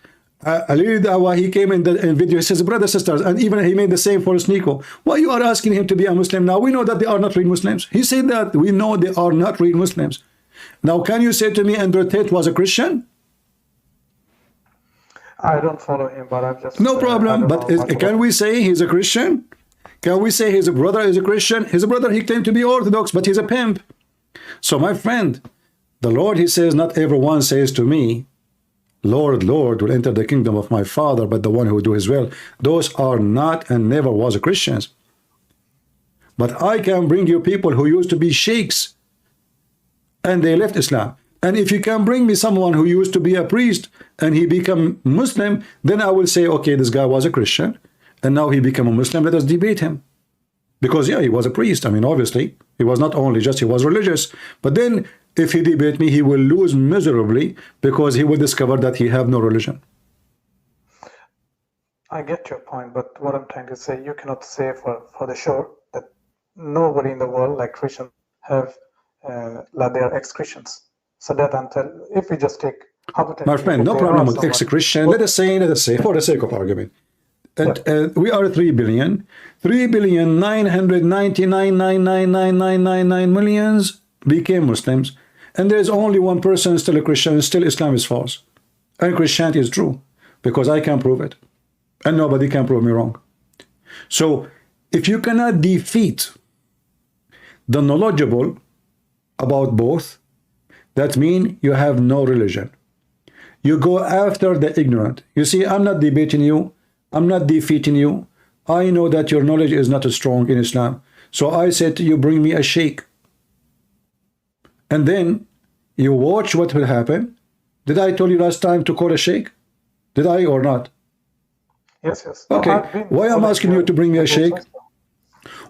he came in the video, he says, brothers, sisters, and even he made the same for Sneeko. Why you are asking him to be a Muslim now? We know that they are not real Muslims. He said that. We know they are not real Muslims. Now, can you say to me Andrew Tate was a Christian? I don't follow him, but I'm just... No problem, but can we say he's a Christian? Can we say his brother is a Christian? His brother, he claimed to be Orthodox, but he's a pimp. So my friend, the Lord, he says, not everyone says to me, Lord, Lord, will enter the kingdom of my Father, but the one who do his will. Those are not and never was Christians. But I can bring you people who used to be sheikhs and they left Islam. And if you can bring me someone who used to be a priest and he become Muslim, then I will say, okay, this guy was a Christian and now he become a Muslim. Let us debate him. Because, yeah, he was a priest. I mean, obviously, he was not only just, he was religious. But then, if he debate me, he will lose miserably because he will discover that he have no religion. I get your point, but what I'm trying to say, you cannot say for the sure that nobody in the world, like Christians, have, like they are ex-Christians. So that until, if we just take... My friend, no problem with ex-Christian. Let us say, for the sake of argument. And we are 3 billion. 3,999,999,999 millions became Muslims. And there's only one person still a Christian, still Islam is false. And Christianity is true, because I can prove it. And nobody can prove me wrong. So, if you cannot defeat the knowledgeable about both, that means you have no religion. You go after the ignorant. You see, I'm not debating you. I'm not defeating you. I know that your knowledge is not strong in Islam. So I said to you, bring me a sheikh. And then you watch what will happen. Did I tell you last time to call a sheikh? Did I or not? Yes, yes. Okay. Why I'm asking you to bring me a sheikh?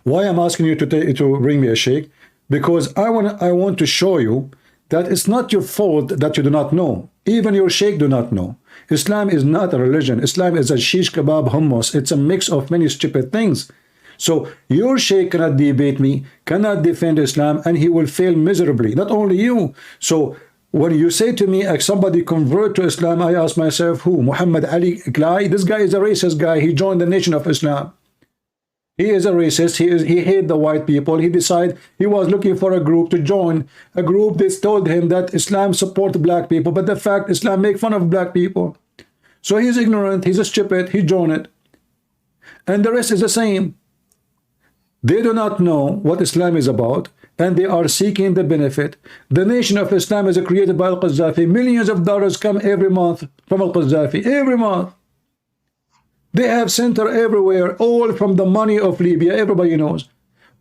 Why I'm asking you to bring me a sheikh? Because I want to show you that it's not your fault that you do not know. Even your sheikh do not know. Islam is not a religion. Islam is a shish kebab hummus. It's a mix of many stupid things. So your sheikh cannot debate me, cannot defend Islam, and he will fail miserably. Not only you. So when you say to me, somebody convert to Islam, I ask myself, who? Muhammad Ali Klai? This guy is a racist guy. He joined the Nation of Islam. He is a racist. He hate the white people. He decided he was looking for a group to join. A group that told him that Islam support black people. But the fact Islam make fun of black people. So he's ignorant. He's a stupid. He joined it. And the rest is the same. They do not know what Islam is about. And they are seeking the benefit. The Nation of Islam is created by Al-Qaddafi. Millions of dollars come every month from Al-Qaddafi. Every month. They have center everywhere, all from the money of Libya. Everybody knows.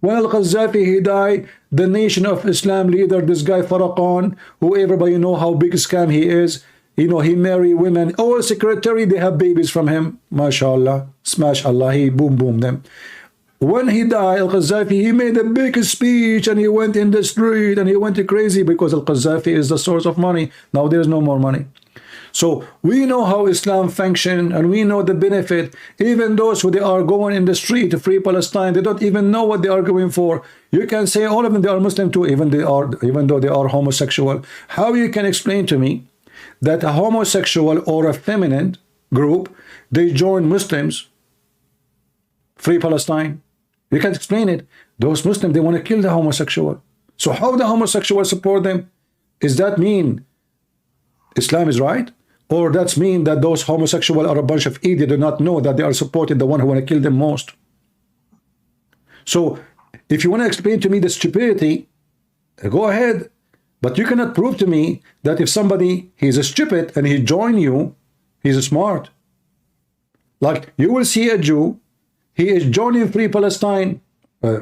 When Al-Qaddafi, he died, the Nation of Islam leader, this guy Farrakhan, who everybody know how big a scam he is. You know, he marry women. All secretary, they have babies from him. MashaAllah. Smash Allah. He boom, boom them. When he died, Al-Qaddafi, he made a big speech and he went in the street and he went crazy because Al-Qaddafi is the source of money. Now there's no more money. So we know how Islam function and we know the benefit. Even those who they are going in the street to free Palestine, they don't even know what they are going for. You can say all of them, they are Muslim too, even though they are homosexual. How you can explain to me that a homosexual or a feminine group, they join Muslims, Free Palestine. You can't explain it. Those Muslims, they want to kill the homosexual. So how the homosexual support them? Does that mean Islam is right? Or that's mean that those homosexual are a bunch of idiots, do not know that they are supporting the one who want to kill them most? So if you want to explain to me the stupidity, go ahead. But you cannot prove to me that if somebody, he's a stupid and he join you, he's smart. Like you will see a Jew, he is joining Free Palestine.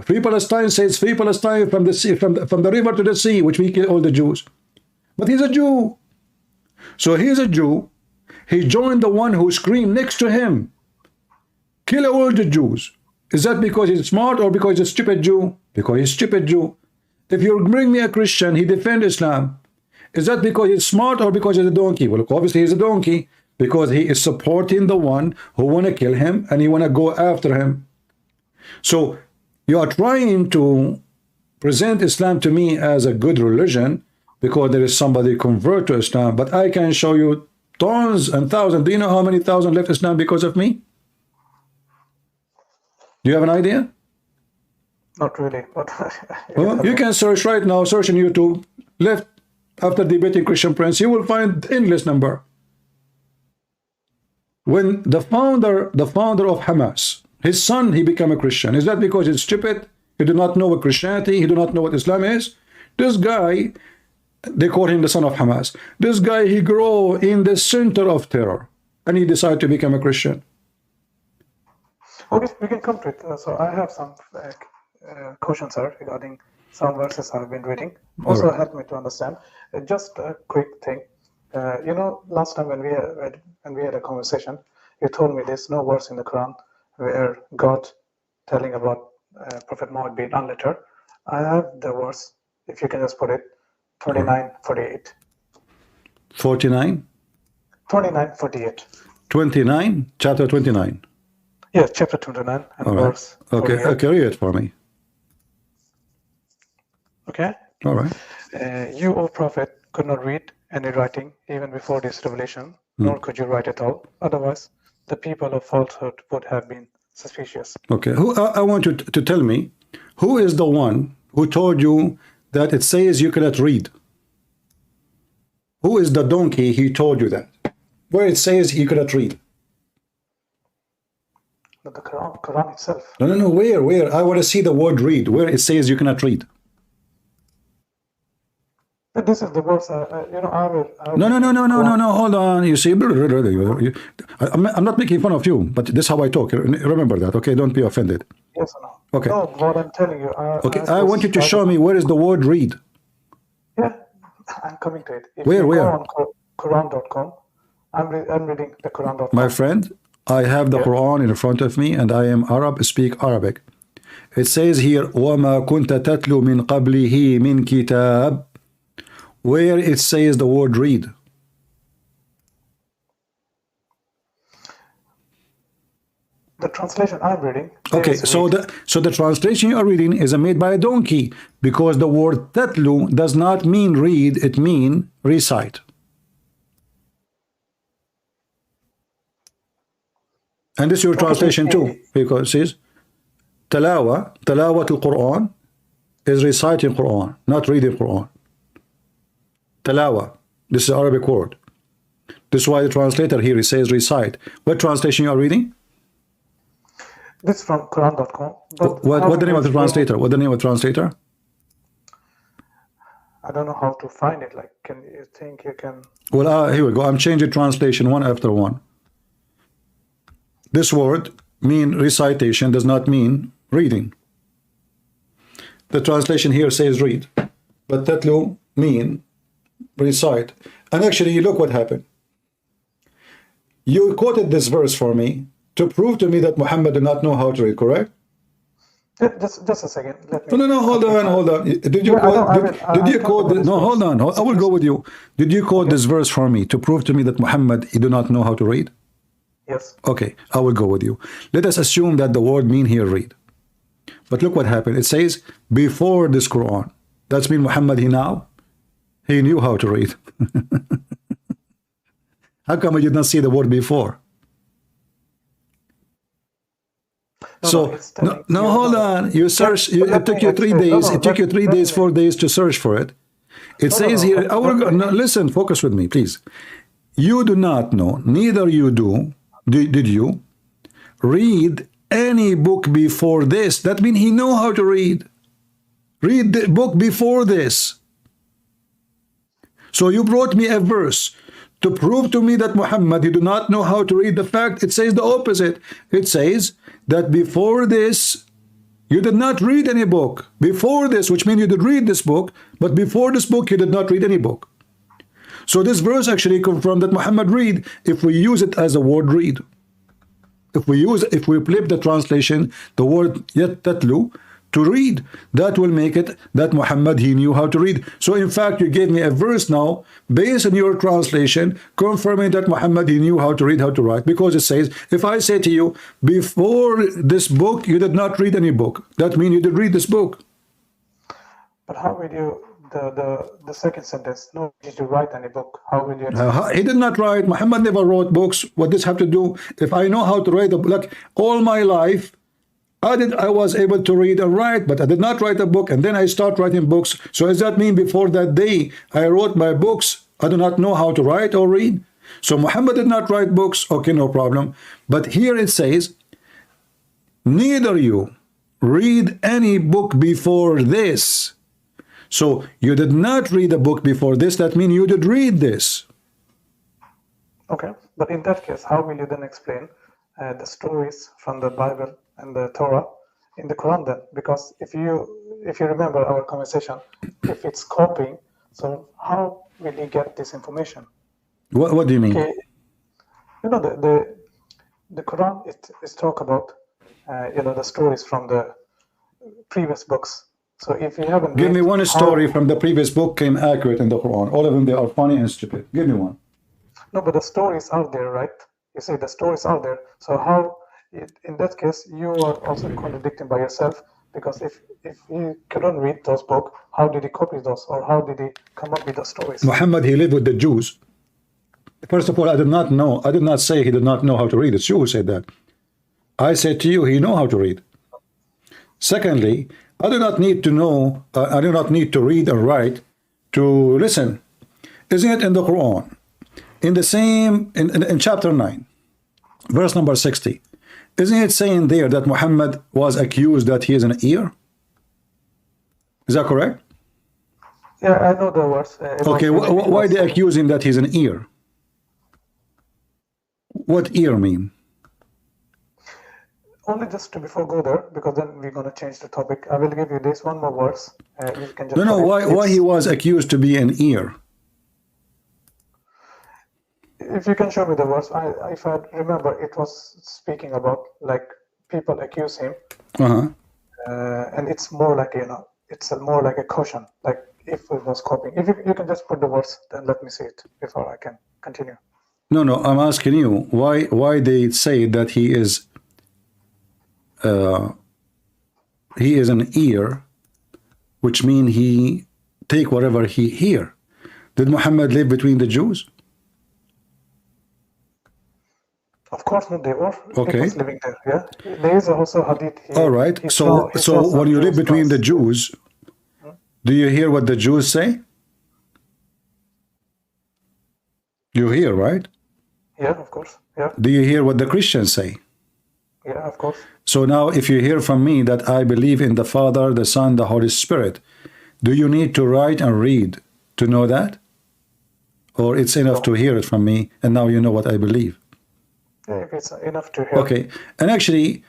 Free Palestine says Free Palestine from the sea, from the river to the sea, which we kill all the Jews. But he's a Jew. So he's a Jew. He joined the one who screamed next to him, kill all the Jews. Is that because he's smart or because he's a stupid Jew? Because he's a stupid Jew. If you bring me a Christian, he defends Islam. Is that because he's smart or because he's a donkey? Well, obviously he's a donkey because he is supporting the one who want to kill him and he want to go after him. So you are trying to present Islam to me as a good religion because there is somebody convert to Islam, but I can show you tons and thousands. Do you know how many thousand left Islam because of me? Do you have an idea? Not really, but well, you can search right now, search on YouTube, left after debating Christian Prince, you will find endless number. When the founder of Hamas, his son, he became a Christian. Is that because he's stupid? He do not know what Christianity, he do not know what Islam is? This guy, they call him the son of Hamas. This guy, he grew in the center of terror and he decided to become a Christian. Okay, we can come to it. So I have some questions, sir, regarding some verses I've been reading. Also help me to understand. Just a quick thing. You know, last time when we had a conversation, you told me there's no verse in the Quran where God telling about Prophet Muhammad being unlettered. I have the verse, if you can just put it, 29:48. 49? 29:48. 29, chapter 29. Yes, chapter 29 and verse 48. Okay, okay, read it for me. Okay. All right. You, O Prophet, could not read any writing even before this revelation, nor could you write at all. Otherwise, the people of falsehood would have been suspicious. Okay. I want you to tell me, who is the one who told you that it says you cannot read? Who is the donkey he told you that? Where it says you cannot read? But the Quran itself. No. Where? I want to see the word read. Where it says you cannot read. This is the verse. You know, I will. No. Hold on. You see, I'm not making fun of you, but this is how I talk. Remember that, okay? Don't be offended. Yes or no? Okay. No, what I'm telling you. Okay. I want you to show me where is the word read. Yeah, I'm coming to it. If Where? you go on Quran.com, I'm reading the Quran.com. My friend, I have the Quran in front of me, and I am Arab. Speak Arabic. It says here, وَمَا كُنْتَ تَتْلُو مِنْ قَبْلِهِ مِنْ كِتَابٍ. Where it says the word read. The translation I'm reading. Okay, so the translation you are reading is made by a donkey, because the word tatlu does not mean read, it means recite. And this is your translation too, because it says tilawat al-Quran is reciting Quran, not reading Quran. Talawa, this is an Arabic word. This is why the translator here says recite. What translation you are reading? This is from Quran.com. What the name of the translator? What the name of the translator? I don't know how to find it. Like, can you think you can? Well, here we go. I'm changing translation one after one. This word mean recitation does not mean reading. The translation here says read, but tatlu mean recite. And actually, you look what happened. You quoted this verse for me to prove to me that Muhammad did not know how to read, correct? Just a second. Let me... No, hold on. Did you quote this? No, hold on. I will go with you. Did you quote this verse for me to prove to me that Muhammad, he do not know how to read? Yes. Okay, I will go with you. Let us assume that the word mean here read. But look what happened. It says before this Quran. That's mean Muhammad, he knew how to read. How come I did not see the word before? So no, hold on. You search. It took you 3 days. It took you 3 days, 4 days to search for it. It says here. No, listen. Focus with me, please. You do not know. Neither you do. Did you read any book before this? That means he know how to read. Read the book before this. So you brought me a verse to prove to me that Muhammad, you do not know how to read. The fact it says the opposite. It says that before this, you did not read any book. Before this, which means you did read this book, but before this book, you did not read any book. So this verse actually confirms that Muhammad read if we use it as a word read. If we flip the translation, the word yatatlu, to read, that will make it that Muhammad, he knew how to read. So in fact, you gave me a verse now based on your translation confirming that Muhammad, he knew how to read, how to write, because it says, if I say to you, before this book you did not read any book, that means you did read this book. But how will you, the second sentence, no, did you write any book? How will you he did not write. Muhammad never wrote books. What does have to do? If I know how to write a book, like all my life I was able to read and write, but I did not write a book, and then I start writing books. So does that mean before that day I wrote my books, I do not know how to write or read? So Muhammad did not write books. Okay, no problem. But here it says, neither you read any book before this. So you did not read a book before this. That means you did read this. Okay, but in that case, how will you then explain the stories from the Bible and the Torah in the Quran then? Because if you remember our conversation, if it's copying, so how will you get this information? What do you mean? Okay. You know, the Quran, it's talk about the stories from the previous books. So if you haven't, give me one story from the previous book came accurate in the Quran. All of them, they are funny and stupid. Give me one. No, but the stories are there, right? You say the stories are there. So how, in that case, you are also contradicting by yourself, because if you couldn't read those books, how did he copy those, or how did he come up with the stories? Muhammad, he lived with the Jews. First of all, I did not know. I did not say he did not know how to read. It's you who said that. I said to you, he know how to read. Secondly, I do not need to know. I do not need to read and write to listen. Isn't it in the Quran? In the same in chapter 9, verse number 60. Isn't it saying there that Muhammad was accused that he is an ear? Is that correct? Yeah, I know the words. Okay, why they accuse him that he's an ear? What ear mean? Only just to before go there, because then we're going to change the topic. I will give you this one more verse. You can just why he was accused to be an ear? If you can show me the verse, if I remember, it was speaking about like people accuse him, and it's more like it's more like a caution, like if it was copying. If you can just put the verse, then let me see it before I can continue. No, I'm asking you why they say that he is an ear, which means he take whatever he hear. Did Muhammad live between the Jews? Of course not, they were. Okay. Living there, yeah. There is also hadith. All right. So when you live between the Jews, do you hear what the Jews say? You hear, right? Yeah, of course. Yeah. Do you hear what the Christians say? Yeah, of course. So now if you hear from me that I believe in the Father, the Son, the Holy Spirit, do you need to write and read to know that? Or it's enough to hear it from me and now you know what I believe? Yeah, if it's enough to hear. Okay. And actually,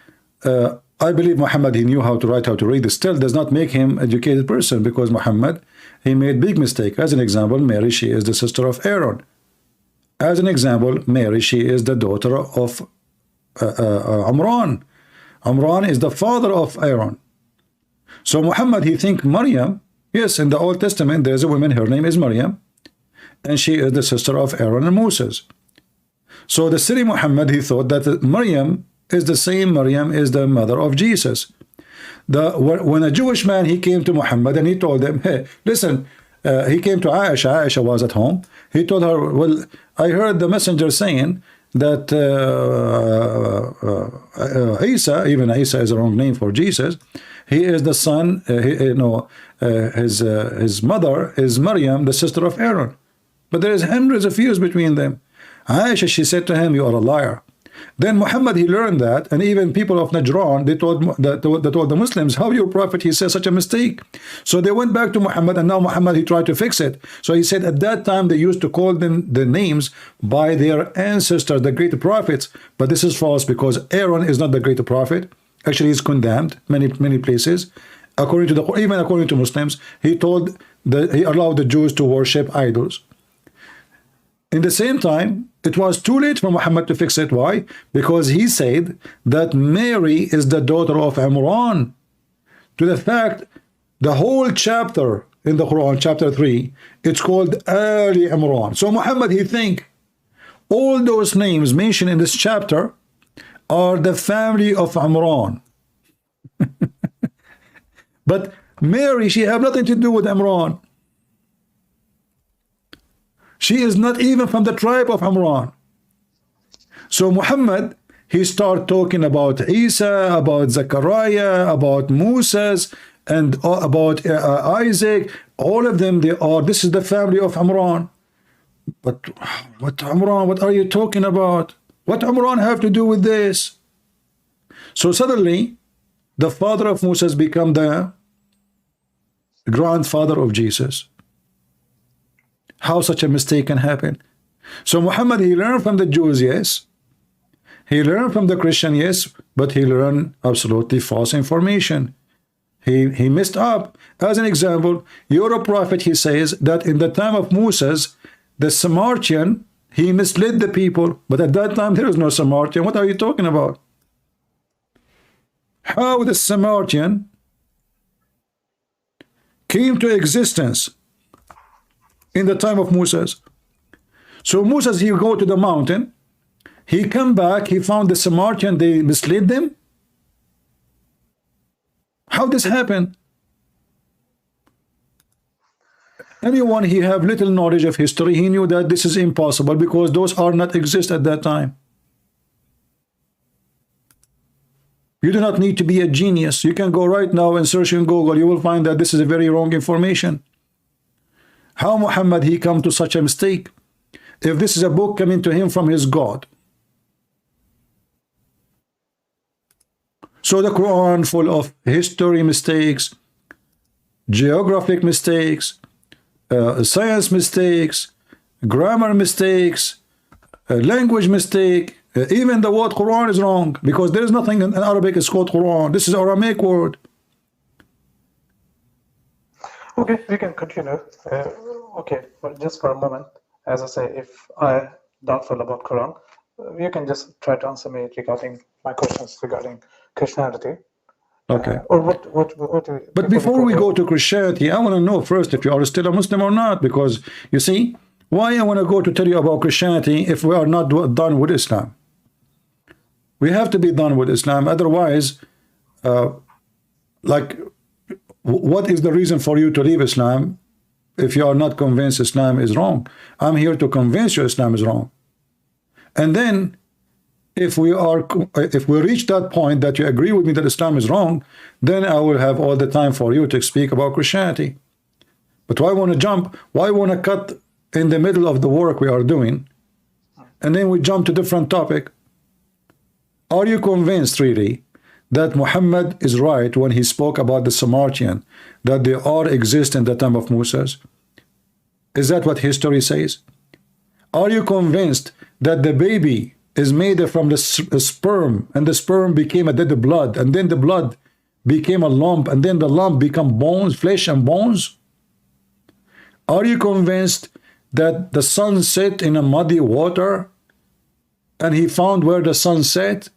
I believe Muhammad, he knew how to write, how to read. It still does not make him an educated person, because Muhammad, he made big mistake. As an example, Mary, she is the sister of Aaron. As an example, Mary, she is the daughter of Amran. Amran is the father of Aaron. So Muhammad, he think Maryam, yes, in the Old Testament, there's a woman, her name is Maryam, and she is the sister of Aaron and Moses. So the silly Muhammad, he thought that Maryam is the same Maryam is the mother of Jesus. When a Jewish man, he came to Muhammad and he told him, hey, listen, he came to Aisha. Aisha was at home. He told her, well, I heard the messenger saying that Isa, even Isa is a wrong name for Jesus, he is the son, his mother is Maryam, the sister of Aaron. But there is hundreds of years between them. Aisha, she said to him, you are a liar. Then Muhammad, he learned that, and even people of Najran, they told the Muslims, how your prophet, he says such a mistake. So they went back to Muhammad, and now Muhammad, he tried to fix it. So he said at that time they used to call them the names by their ancestors, the great prophets. But this is false, because Aaron is not the great prophet. Actually, he's condemned many places. According to even according to Muslims, he allowed the Jews to worship idols. In the same time, it was too late for Muhammad to fix it. Why? Because he said that Mary is the daughter of Imran. To the fact, the whole chapter in the Quran, chapter 3, it's called Ali Imran. So Muhammad, he think all those names mentioned in this chapter are the family of Imran. But Mary, she have nothing to do with Imran. She is not even from the tribe of Imran. So Muhammad, he start talking about Isa, about Zechariah, about Moses, and about Isaac. All of them, this is the family of Imran. But what Imran, what are you talking about? What Imran have to do with this? So suddenly, the father of Moses become the grandfather of Jesus. How such a mistake can happen? So Muhammad, he learned from the Jews, yes. He learned from the Christian, yes, but he learned absolutely false information. He messed up. As an example, your prophet, he says that in the time of Moses, the Samaritan, he misled the people, but at that time there is no Samaritan. What are you talking about? How the Samaritan came to existence in the time of Moses? So Moses, he go to the mountain, he come back, he found the Samaritan, they misled them. How this happened? Anyone he have little knowledge of history, he knew that this is impossible, because those are not exist at that time. You do not need to be a genius. You can go right now and search in Google. You will find that this is a very wrong information. How Muhammad, he come to such a mistake? If this is a book coming to him from his God. So the Quran full of history mistakes, geographic mistakes, science mistakes, grammar mistakes, language mistake. Even the word Quran is wrong, because there is nothing in Arabic is called Quran. This is Aramaic word. Okay, we can continue. Okay, but just for a moment, as I say, if I doubtful about Quran, you can just try to answer me regarding my questions regarding Christianity. Okay. Or what but before we go to Christianity, I want to know first if you are still a Muslim or not, because you see, why I want to go to tell you about Christianity if we are not done with Islam. We have to be done with Islam, otherwise, like, what is the reason for you to leave Islam if you are not convinced Islam is wrong? I'm here to convince you Islam is wrong. And then, if we reach that point that you agree with me that Islam is wrong, then I will have all the time for you to speak about Christianity. But why want to jump? Why want to cut in the middle of the work we are doing, and then we jump to different topic? Are you convinced really that Muhammad is right when he spoke about the Samaritan, that they all exist in the time of Moses? Is that what history says? Are you convinced that the baby is made from the sperm, and the sperm became a dead blood, and then the blood became a lump, and then the lump become bones, flesh and bones? Are you convinced that the sun set in a muddy water, and he found where the sun set?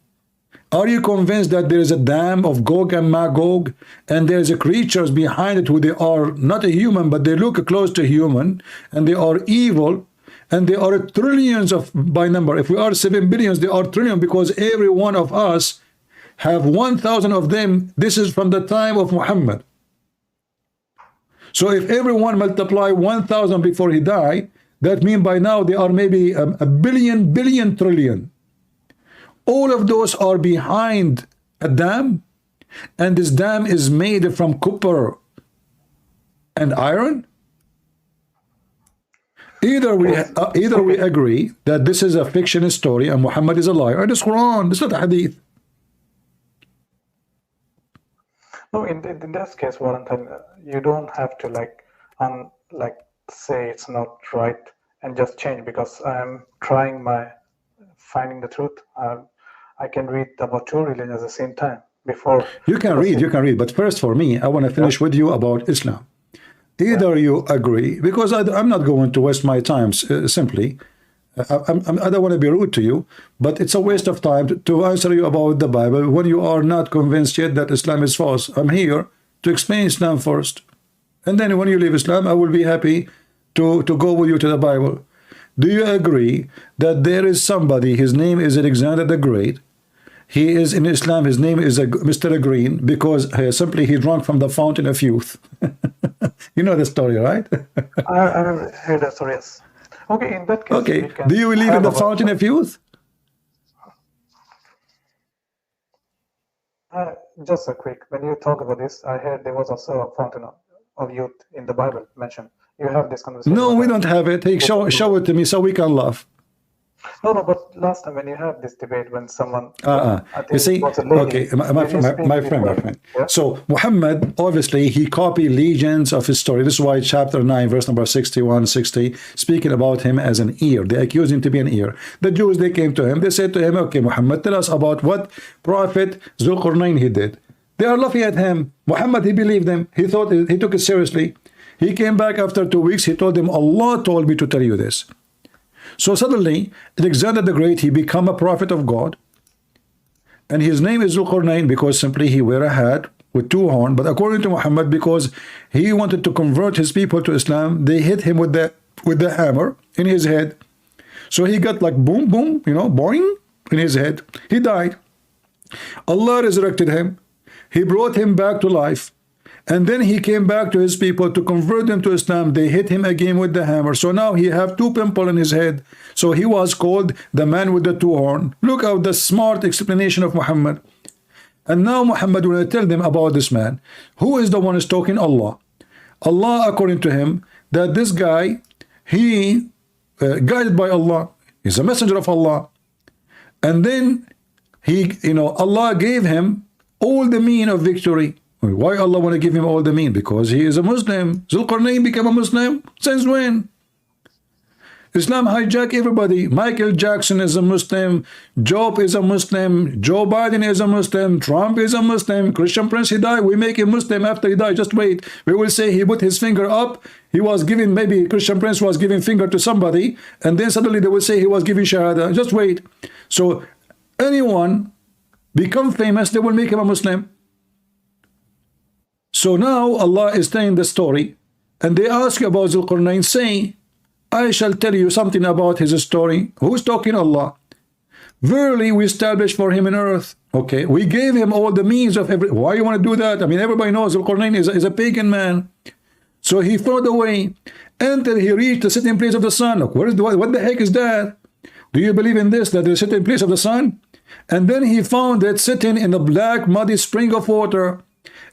Are you convinced that there is a dam of Gog and Magog, and there is a creatures behind it who they are not a human, but they look close to human, and they are evil, and they are trillions of by number? If we are 7 billions, they are trillion, because every one of us have 1,000 of them. This is from the time of Muhammad. So if everyone multiply 1,000 before he die, that means by now they are maybe a billion trillion. All of those are behind a dam, and this dam is made from copper and iron. Either we agree that this is a fiction story and Muhammad is a liar, and it's Quran, it's not a hadith. No, in that case, what I'm telling you, you don't have to like say it's not right and just change because I'm trying finding the truth. I can read about two religions at the same time before. You can read, but first for me, I want to finish with you about Islam. Either you agree, because I'm not going to waste my time simply. I don't want to be rude to you, but it's a waste of time to answer you about the Bible when you are not convinced yet that Islam is false. I'm here to explain Islam first. And then when you leave Islam, I will be happy to go with you to the Bible. Do you agree that there is somebody, his name is Alexander the Great? He is in Islam, his name is Mr. Green, because simply he drank from the fountain of youth. You know the story, right? I heard that story, yes. Okay, in that case, okay. Do you believe in the fountain of youth? Just a quick, when you talk about this, I heard there was also a fountain of youth in the Bible mentioned. You have this conversation. No, we don't have it. Hey, show it to me so we can laugh. No, but last time when you had this debate, when someone, you see, okay, my friend. Yeah? So Muhammad, obviously, he copied legions of his story. This is why chapter 9, verse number 61, 60, speaking about him as an ear. They accused him to be an ear. The Jews, they came to him. They said to him, okay, Muhammad, tell us about what Prophet Zulqarnain he did. They are laughing at him. Muhammad, he believed them. He thought he took it seriously. He came back after 2 weeks. He told them, Allah told me to tell you this. So suddenly, Alexander the Great, he became a prophet of God. And his name is Zulqarnain because simply he wear a hat with 2 horns. But according to Muhammad, because he wanted to convert his people to Islam, they hit him with the hammer in his head. So he got like boom, boom, you know, boing in his head. He died. Allah resurrected him. He brought him back to life. And then he came back to his people to convert them to Islam. They hit him again with the hammer. So now he have 2 pimples in his head. So he was called the man with the 2 horns. Look at the smart explanation of Muhammad. And now Muhammad will tell them about this man. Who is the one who's talking? Allah. Allah, according to him, that this guy, he guided by Allah. He's a messenger of Allah. And then he, Allah gave him all the means of victory. Why Allah want to give him all the mean? Because he is a Muslim. Zulqarnain became a Muslim. Since when? Islam hijack everybody. Michael Jackson is a Muslim. Job is a Muslim. Joe Biden is a Muslim. Trump is a Muslim. Christian Prince, he died. We make him Muslim after he died. Just wait. We will say he put his finger up. He was giving, maybe Christian Prince was giving finger to somebody. And then suddenly they will say he was giving Shahada. Just wait. So anyone become famous, they will make him a Muslim. So now Allah is telling the story, and they ask you about Zulqarnain, say, I shall tell you something about his story. Who's talking? Allah. Verily we established for him in earth. Okay, we gave him all the means of every. Why you want to do that? I mean, everybody knows Zulqarnain is a pagan man. So he flowed away until he reached the sitting place of the sun. Look, what the heck is that? Do you believe in this, that the sitting place of the sun? And then he found it sitting in a black muddy spring of water.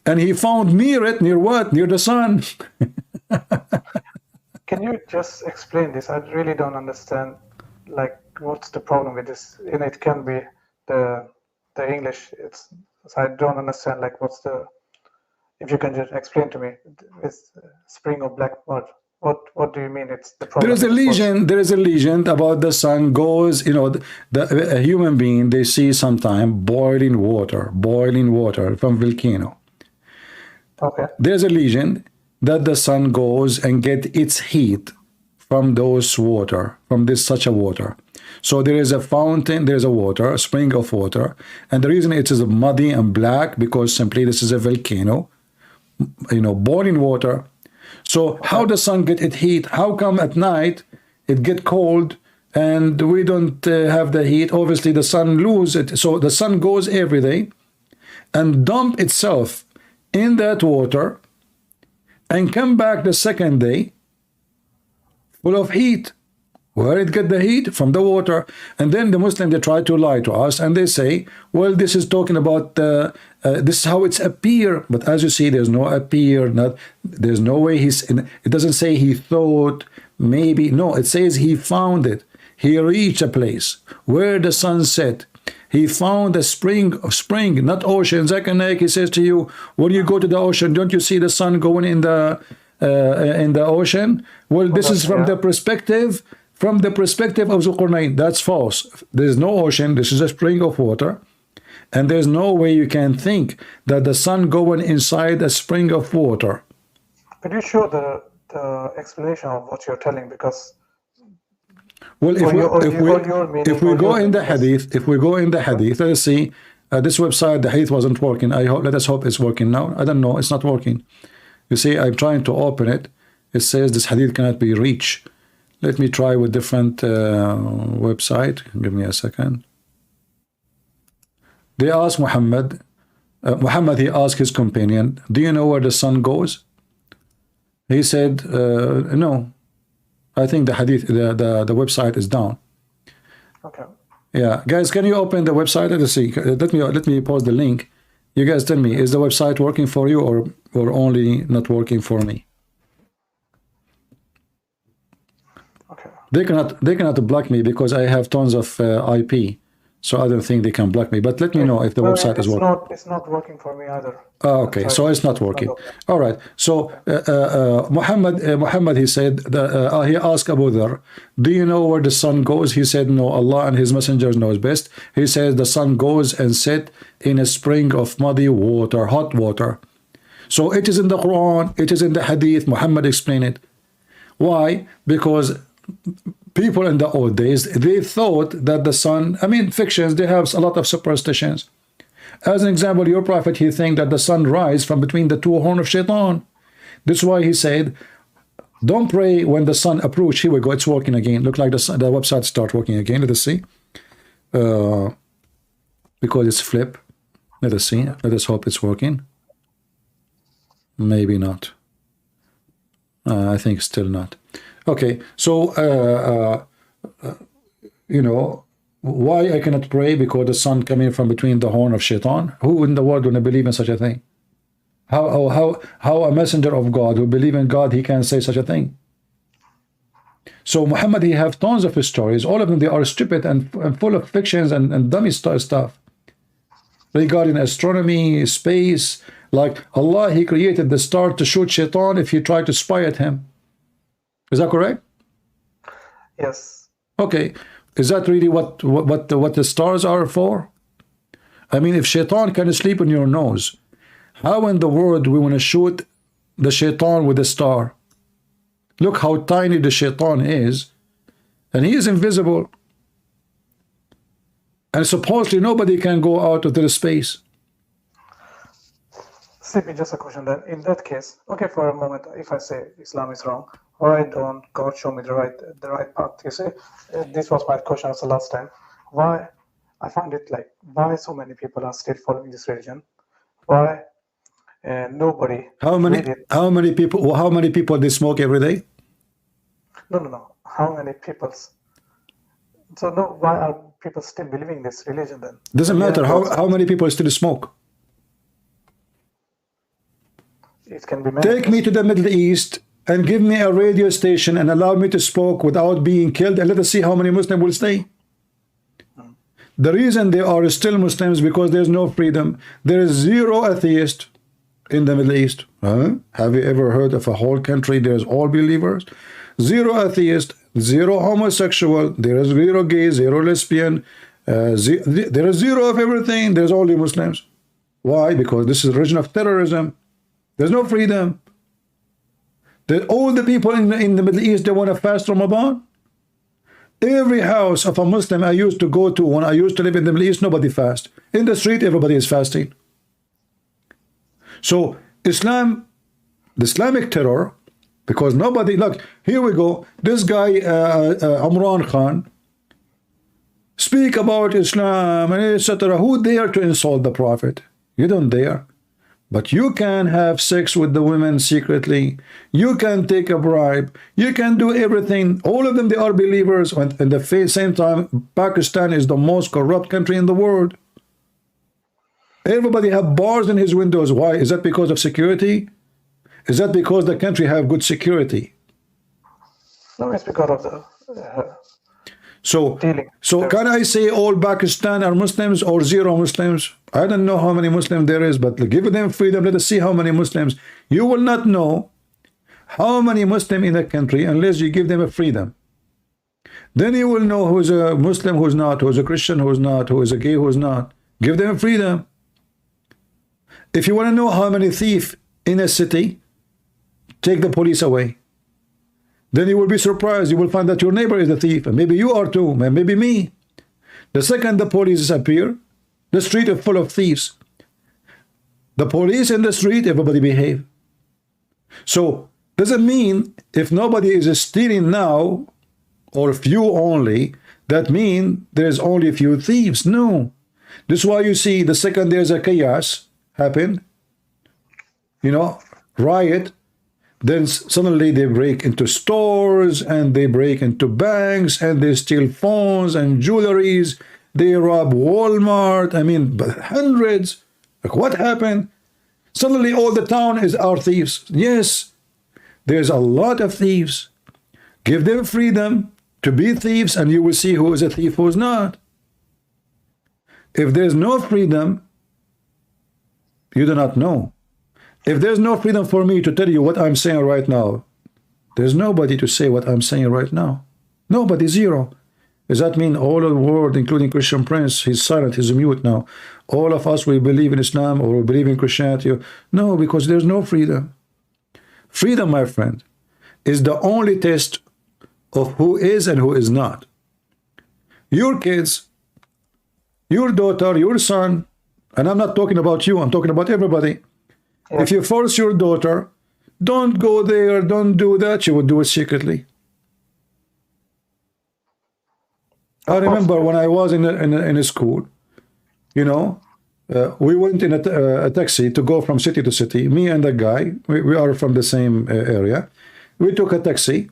And he found near it, near what? Near the sun. Can you just explain this? I really don't understand, like, what's the problem with this? And it can be the English. I don't understand, like, if you can just explain to me, it's spring of black mud. What do you mean? It's the problem. There is a legend about the sun goes, a human being, they see sometime boiling water from volcano. Okay. There's a legend that the sun goes and get its heat from those water, from such a water. So there is a fountain, there's a water, a spring of water, and the reason it is muddy and black because simply this is a volcano, boiling water. So how the sun get its heat? How come at night it get cold and we don't have the heat? Obviously the sun lose it. So the sun goes every day and dump itself in that water, and come back the second day full of heat. Where it get the heat? From the water. And then the Muslim, they try to lie to us, and they say, well, this is talking about this is how it's appear. But as you see, there's no appear. There's no way it doesn't say he thought, maybe. No, it says he found it. He reached a place where the sun set. He found a spring, not ocean. Zakanek, he says to you, when you go to the ocean, don't you see the sun going in the ocean? Well, this is from the perspective of Zulqarnain. That's false. There's no ocean. This is a spring of water, and there's no way you can think that the sun going inside a spring of water. Could you show the explanation of what you're telling? Because well, if we go in the hadith, let's see. This website, the hadith wasn't working. Let us hope it's working now. I don't know. It's not working. You see, I'm trying to open it. It says this hadith cannot be reached. Let me try with different website. Give me a second. They asked Muhammad. He asked his companion, do you know where the sun goes? He said, no. I think the hadith, the website is down. Okay. Yeah, guys, can you open the website? Let's see. Let me post the link. You guys tell me, is the website working for you or only not working for me? Okay. They cannot block me because I have tons of IP. So I don't think they can block me. But let me know if the website is working. It's not working for me either. Oh, okay, so it's not working. All right. So Muhammad, he said, he asked Abu Dhar, do you know where the sun goes? He said, no, Allah and his messengers knows best. He says the sun goes and set in a spring of muddy water, hot water. So it is in the Quran, it is in the Hadith. Muhammad explained it. Why? Because people in the old days, they thought that the sun, fictions, they have a lot of superstitions. As an example, your prophet, he think that the sun rise from between the two horns of shaitan. This is why he said, don't pray when the sun approach. Here we go, it's working again. Look like the website start working again. Let us see. Because it's flip. Let us see. Let us hope it's working. Maybe not. I think still not. Okay, so you know why I cannot pray? Because the sun coming from between the horn of shaitan. Who in the world would believe in such a thing? How a messenger of God who believe in God, he can say such a thing? So Muhammad, he have tons of his stories. All of them, they are stupid and full of fictions and dummy stuff regarding astronomy, space. Like Allah, he created the star to shoot shaitan if he tried to spy at him. Is that correct? Yes. Okay. Is that really what the stars are for? If shaitan can sleep on your nose, how in the world we want to shoot the shaitan with a star? Look how tiny the shaitan is, and he is invisible. And supposedly nobody can go out of the space. Simply just a question then. In that case, okay, for a moment, if I say Islam is wrong, why don't God show me the right path? You see, this was my question the last time. Why? I find it like, why so many people are still following this religion? Why nobody? How many people they smoke every day? No. How many people? So no, why are people still believing this religion then? Doesn't matter how many people still smoke. It can be Take me to the Middle East and give me a radio station and allow me to smoke without being killed, and let us see how many Muslims will stay. The reason they are still Muslims because there's no freedom. There is zero atheist in the Middle East. Have you ever heard of a whole country there's all believers? Zero atheist, zero homosexual, there is zero gay, zero lesbian, there is zero of everything. There's only Muslims. Why? Because this is a religion of terrorism. There's no freedom. All the people in the Middle East, they want to fast Ramadan. Every house of a Muslim I used to go to when I used to live in the Middle East, nobody fast. In the street, everybody is fasting. So Islam, the Islamic terror, because nobody, look, here we go. This guy, Imran Khan, speak about Islam and etc. Who dare to insult the Prophet? You don't dare. But you can have sex with the women secretly. You can take a bribe. You can do everything. All of them, they are believers. And at the same time, Pakistan is the most corrupt country in the world. Everybody have bars in his windows. Why? Is that because of security? Is that because the country have good security? No, it's because of the So dealing. can I say all Pakistan are Muslims or zero Muslims? I don't know how many Muslims there is, but give them freedom. Let us see how many Muslims. You will not know how many Muslims in a country unless you give them a freedom. Then you will know who's a Muslim, who's not, who's a Christian, who's not, who is a gay, who's not. Give them freedom. If you want to know how many thieves in a city, take the police away. Then you will be surprised. You will find that your neighbor is a thief, and maybe you are too, and maybe me. The second the police appear, the street is full of thieves. The police in the street, everybody behave. So doesn't mean if nobody is stealing now, or few only, that mean there's only a few thieves. No. This is why you see the second there's a chaos happen, you know, riot, then suddenly they break into stores and they break into banks and they steal phones and jewelries. They rob Walmart. I mean, hundreds. Like, what happened? Suddenly all the town is our thieves. Yes, there's a lot of thieves. Give them freedom to be thieves and you will see who is a thief, who is not. If there's no freedom, you do not know. If there's no freedom for me to tell you what I'm saying right now, there's nobody to say what I'm saying right now. Nobody, zero. Does that mean all of the world, including Christian Prince, he's silent, he's mute now? All of us, we believe in Islam or we believe in Christianity? No, because there's no freedom. Freedom, my friend, is the only test of who is and who is not. Your kids, your daughter, your son, and I'm not talking about you, I'm talking about everybody. If you force your daughter, don't go there, don't do that, she would do it secretly. I remember when I was in a school, you know, we went in a taxi to go from city to city, me and a guy, we are from the same area. We took a taxi,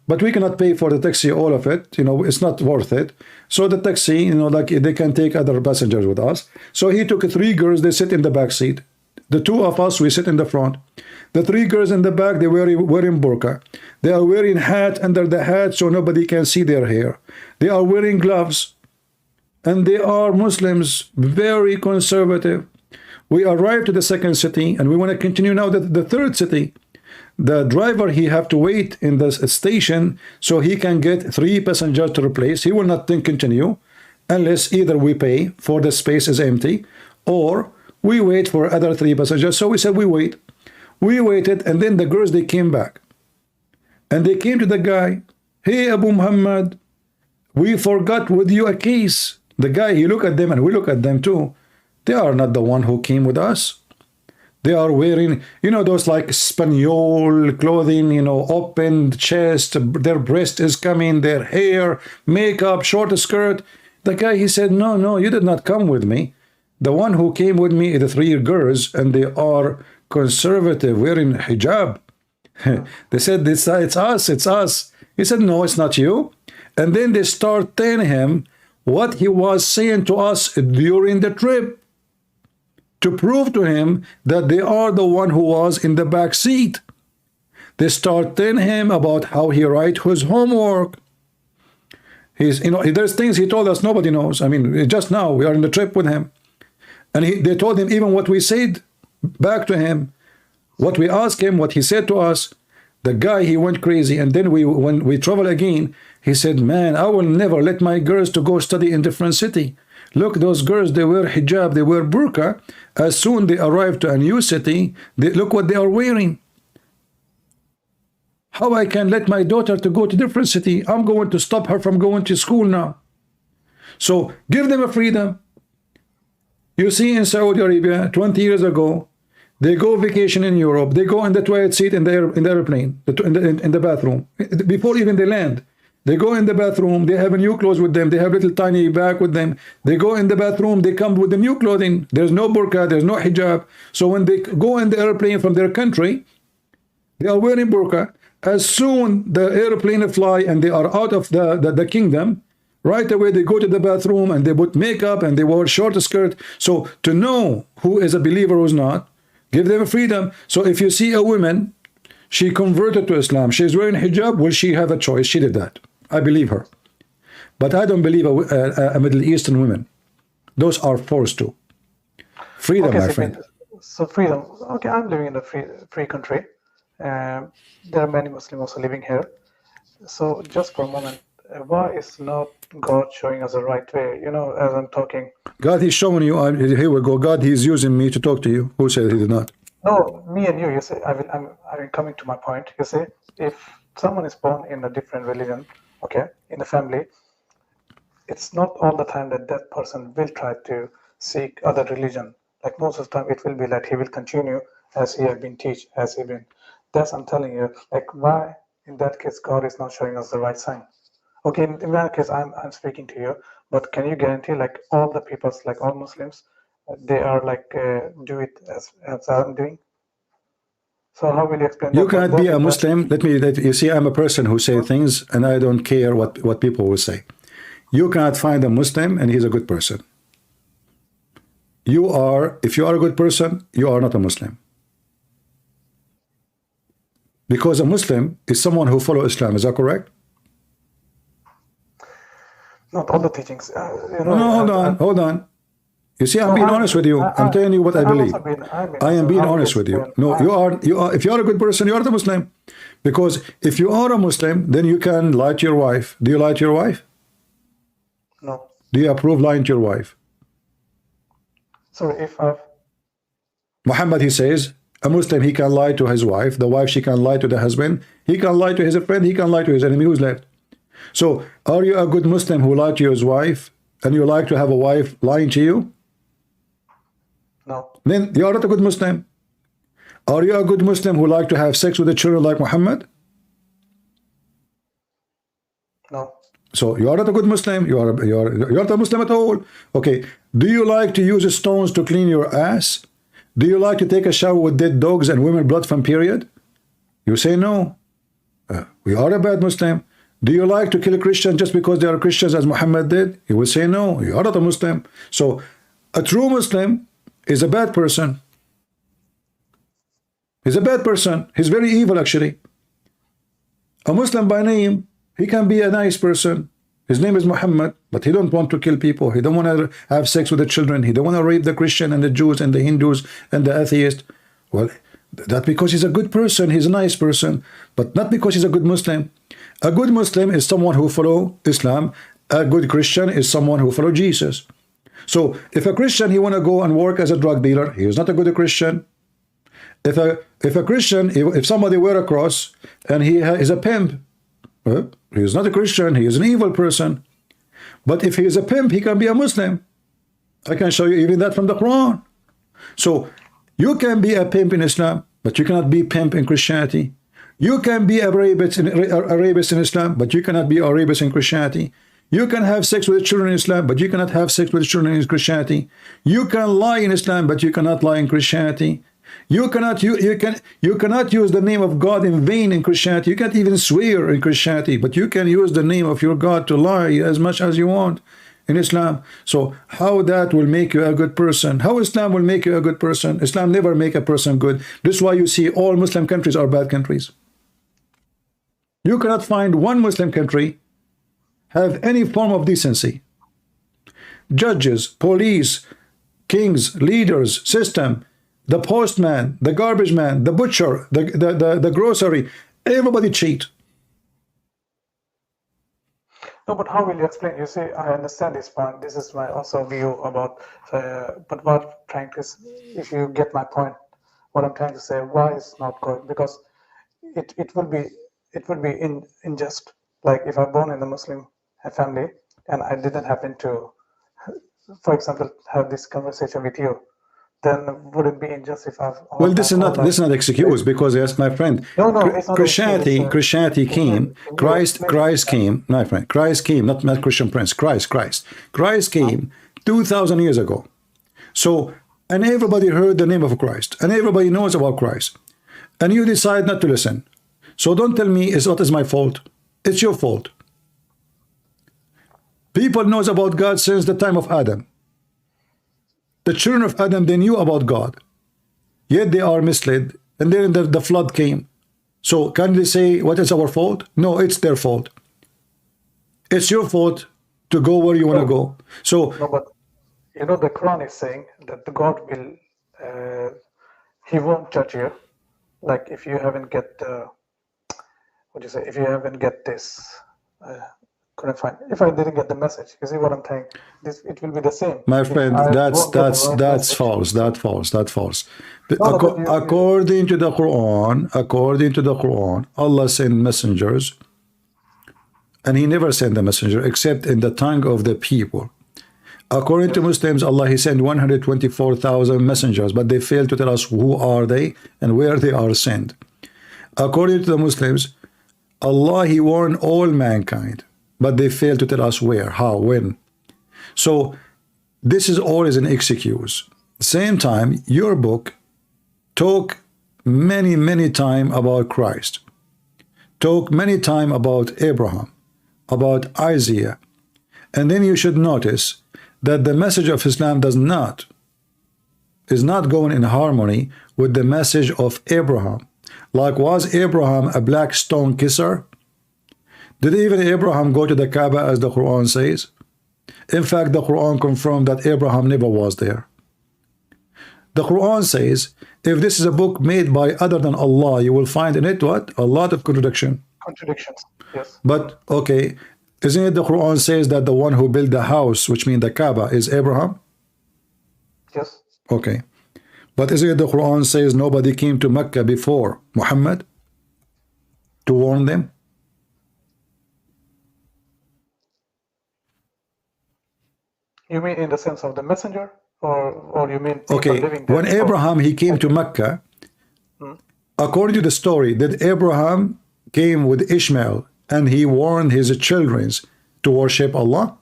but we cannot pay for the taxi, all of it, you know, it's not worth it. So the taxi, you know, like they can take other passengers with us. So he took 3 girls, they sit in the back seat. The 2 of us, we sit in the front. The 3 girls in the back, they were wearing burqa. They are wearing hat under the hat so nobody can see their hair. They are wearing gloves. And they are Muslims, very conservative. We arrived to the second city and we want to continue now to the third city. The driver, he have to wait in the station so he can get 3 passengers to replace. He will not continue unless either we pay for the space is empty or we wait for other 3 passengers. So we said we wait. We waited, and then the girls, they came back. And they came to the guy. Hey, Abu Muhammad, we forgot with you a case. The guy, he looked at them, and we look at them too. They are not the one who came with us. They are wearing, you know, those like Spaniel clothing, you know, opened chest, their breast is coming, their hair, makeup, short skirt. The guy, he said, no, no, you did not come with me. The one who came with me is the 3 girls, and they are conservative, wearing hijab. They said, it's us, it's us. He said, no, it's not you. And then they start telling him what he was saying to us during the trip to prove to him that they are the one who was in the back seat. They start telling him about how he write his homework. He's, you know, there's things he told us nobody knows. I mean, just now we are in the trip with him. And they told him even what we said back to him, what we asked him, what he said to us. The guy, he went crazy. And then when we travel again, he said, man, I will never let my girls to go study in different city. Look, those girls, they wear hijab, they wear burqa. As soon they arrive to a new city, look what they are wearing. How I can let my daughter to go to different city? I'm going to stop her from going to school now. So give them a freedom. You see in Saudi Arabia, 20 years ago, they go vacation in Europe. They go in the toilet seat in the airplane, in the bathroom, before even they land. They go in the bathroom, they have a new clothes with them, they have little tiny bag with them. They go in the bathroom, they come with the new clothing. There's no burqa, there's no hijab. So when they go in the airplane from their country, they are wearing burqa. As soon the airplane fly and they are out of the kingdom, right away they go to the bathroom and they put makeup and they wear short skirt. So to know who is a believer who's not, give them freedom. So if you see a woman, she converted to Islam, she's wearing hijab, will she have a choice? She did that. I believe her. But I don't believe a Middle Eastern women. Those are forced to. Freedom, Okay, my so, friend. so freedom. Okay, I'm living in a free country. There are many Muslims also living here. So just for a moment, why is not God showing us the right way? You know, as I'm talking. God, he's showing you. Here we go. God, he's using me to talk to you. Who said he did not? No, me and you. You say I'm coming to my point. You say if someone is born in a different religion, okay, in a family, it's not all the time that that person will try to seek other religion. Like most of the time, it will be like he will continue as he have been teach, as he been. That's I'm telling you. Like why in that case God is not showing us the right sign? Okay, in that case I'm speaking to you, but can you guarantee like all the peoples, like all Muslims, they are like do it as I'm doing? So how will you explain You that? cannot be a Muslim. You see, I'm a person who say things and I don't care what people will say. You cannot find a Muslim and he's a good person. If you are a good person, you are not a Muslim. Because a Muslim is someone who follows Islam. Is that correct? Not all the teachings. No, hold on. You see, I'm being honest with you. I'm telling you what I believe. I am being honest with you. No, you are. If you are a good person, you are the Muslim. Because if you are a Muslim, then you can lie to your wife. Do you lie to your wife? No. Do you approve lying to your wife? Sorry, if I've... Muhammad, he says, a Muslim, he can lie to his wife. The wife, she can lie to the husband. He can lie to his friend. He can lie to his enemy. Who's left? So, are you a good Muslim who lied to his wife and you like to have a wife lying to you? No. Then you are not a good Muslim. Are you a good Muslim who like to have sex with the children like Muhammad? No. So you are not a good Muslim. You're not a Muslim at all. Okay. Do you like to use stones to clean your ass? Do you like to take a shower with dead dogs and women blood from period? You say no. We are a bad Muslim. Do you like to kill Christians just because they are Christians as Muhammad did? You will say no. You are not a Muslim. So a true Muslim is a bad person. He's a bad person. He's very evil actually. A Muslim by name, he can be a nice person. His name is Muhammad, but he don't want to kill people. He don't want to have sex with the children. He don't want to rape the Christian and the Jews and the Hindus and the atheists. Well, that's because he's a good person. He's a nice person, but not because he's a good Muslim. A good Muslim is someone who follows Islam. A good Christian is someone who follows Jesus. So if a Christian, he want to go and work as a drug dealer, he is not a good Christian. If a Christian, if somebody wear a cross and he is a pimp, well, he is not a Christian, he is an evil person. But if he is a pimp, he can be a Muslim. I can show you even that from the Quran. So you can be a pimp in Islam, but you cannot be pimp in Christianity. You can be a rapist in Islam, but you cannot be a rapist in Christianity. You can have sex with children in Islam, but you cannot have sex with children in Christianity. You can lie in Islam, but you cannot lie in Christianity. You cannot use the name of God in vain in Christianity. You can't even swear in Christianity, but you can use the name of your God to lie as much as you want in Islam. So how that will make you a good person? How Islam will make you a good person? Islam never make a person good. This is why you see all Muslim countries are bad countries. You cannot find one Muslim country have any form of decency. Judges, police, kings, leaders, system, the postman, the garbage man, the butcher, the grocery, everybody cheat. No, but how will you explain? You see, I understand this point. This is my also view about, but what I'm trying to, if you get my point, what I'm trying to say, why it's not good? Because it would be unjust. Like if I'm born in a Muslim family and I didn't happen to, for example, have this conversation with you, then would it be injustice if Well, this is not excuse, because yes, my friend, no, it's not Christianity came. Christ came, my friend. Christ came, not Christian Prince. Christ came 2,000 years ago. So, and everybody heard the name of Christ, and everybody knows about Christ, and you decide not to listen. So don't tell me what is my fault. It's your fault. People knows about God since the time of Adam. The children of Adam, they knew about God, yet they are misled, and then the flood came. So can they say what is our fault? No, it's their fault. It's your fault to go where you want to go. So no, but you know, the Quran is saying that the God will, He won't judge you. Like if you haven't get, what do you say? If you haven't get this, couldn't find. If I didn't get the message, you see what I'm saying? This, it will be the same. my friend, that's false. That's false. According to the Quran, Allah sent messengers, and He never sent the messenger except in the tongue of the people. According to Muslims, Allah, He sent 124,000 messengers, but they fail to tell us who are they and where they are sent. According to the Muslims, Allah, He warned all mankind, but they fail to tell us where, how, when. So this is always an excuse. Same time, your book talk many time about Christ, talk many time about Abraham, about Isaiah, and then you should notice that the message of Islam is not going in harmony with the message of Abraham. Like, was Abraham a black stone kisser? Did even Abraham go to the Kaaba as the Quran says? In fact, the Quran confirmed that Abraham never was there. The Quran says, if this is a book made by other than Allah, you will find in it what? A lot of contradictions, yes. But, okay, isn't it the Quran says that the one who built the house, which means the Kaaba, is Abraham? Yes. Okay. But isn't it the Quran says nobody came to Mecca before Muhammad to warn them? You mean in the sense of the messenger, or you mean people okay? Living there when before? Abraham he came to Mecca, according to the story, did Abraham came with Ishmael and he warned his children to worship Allah?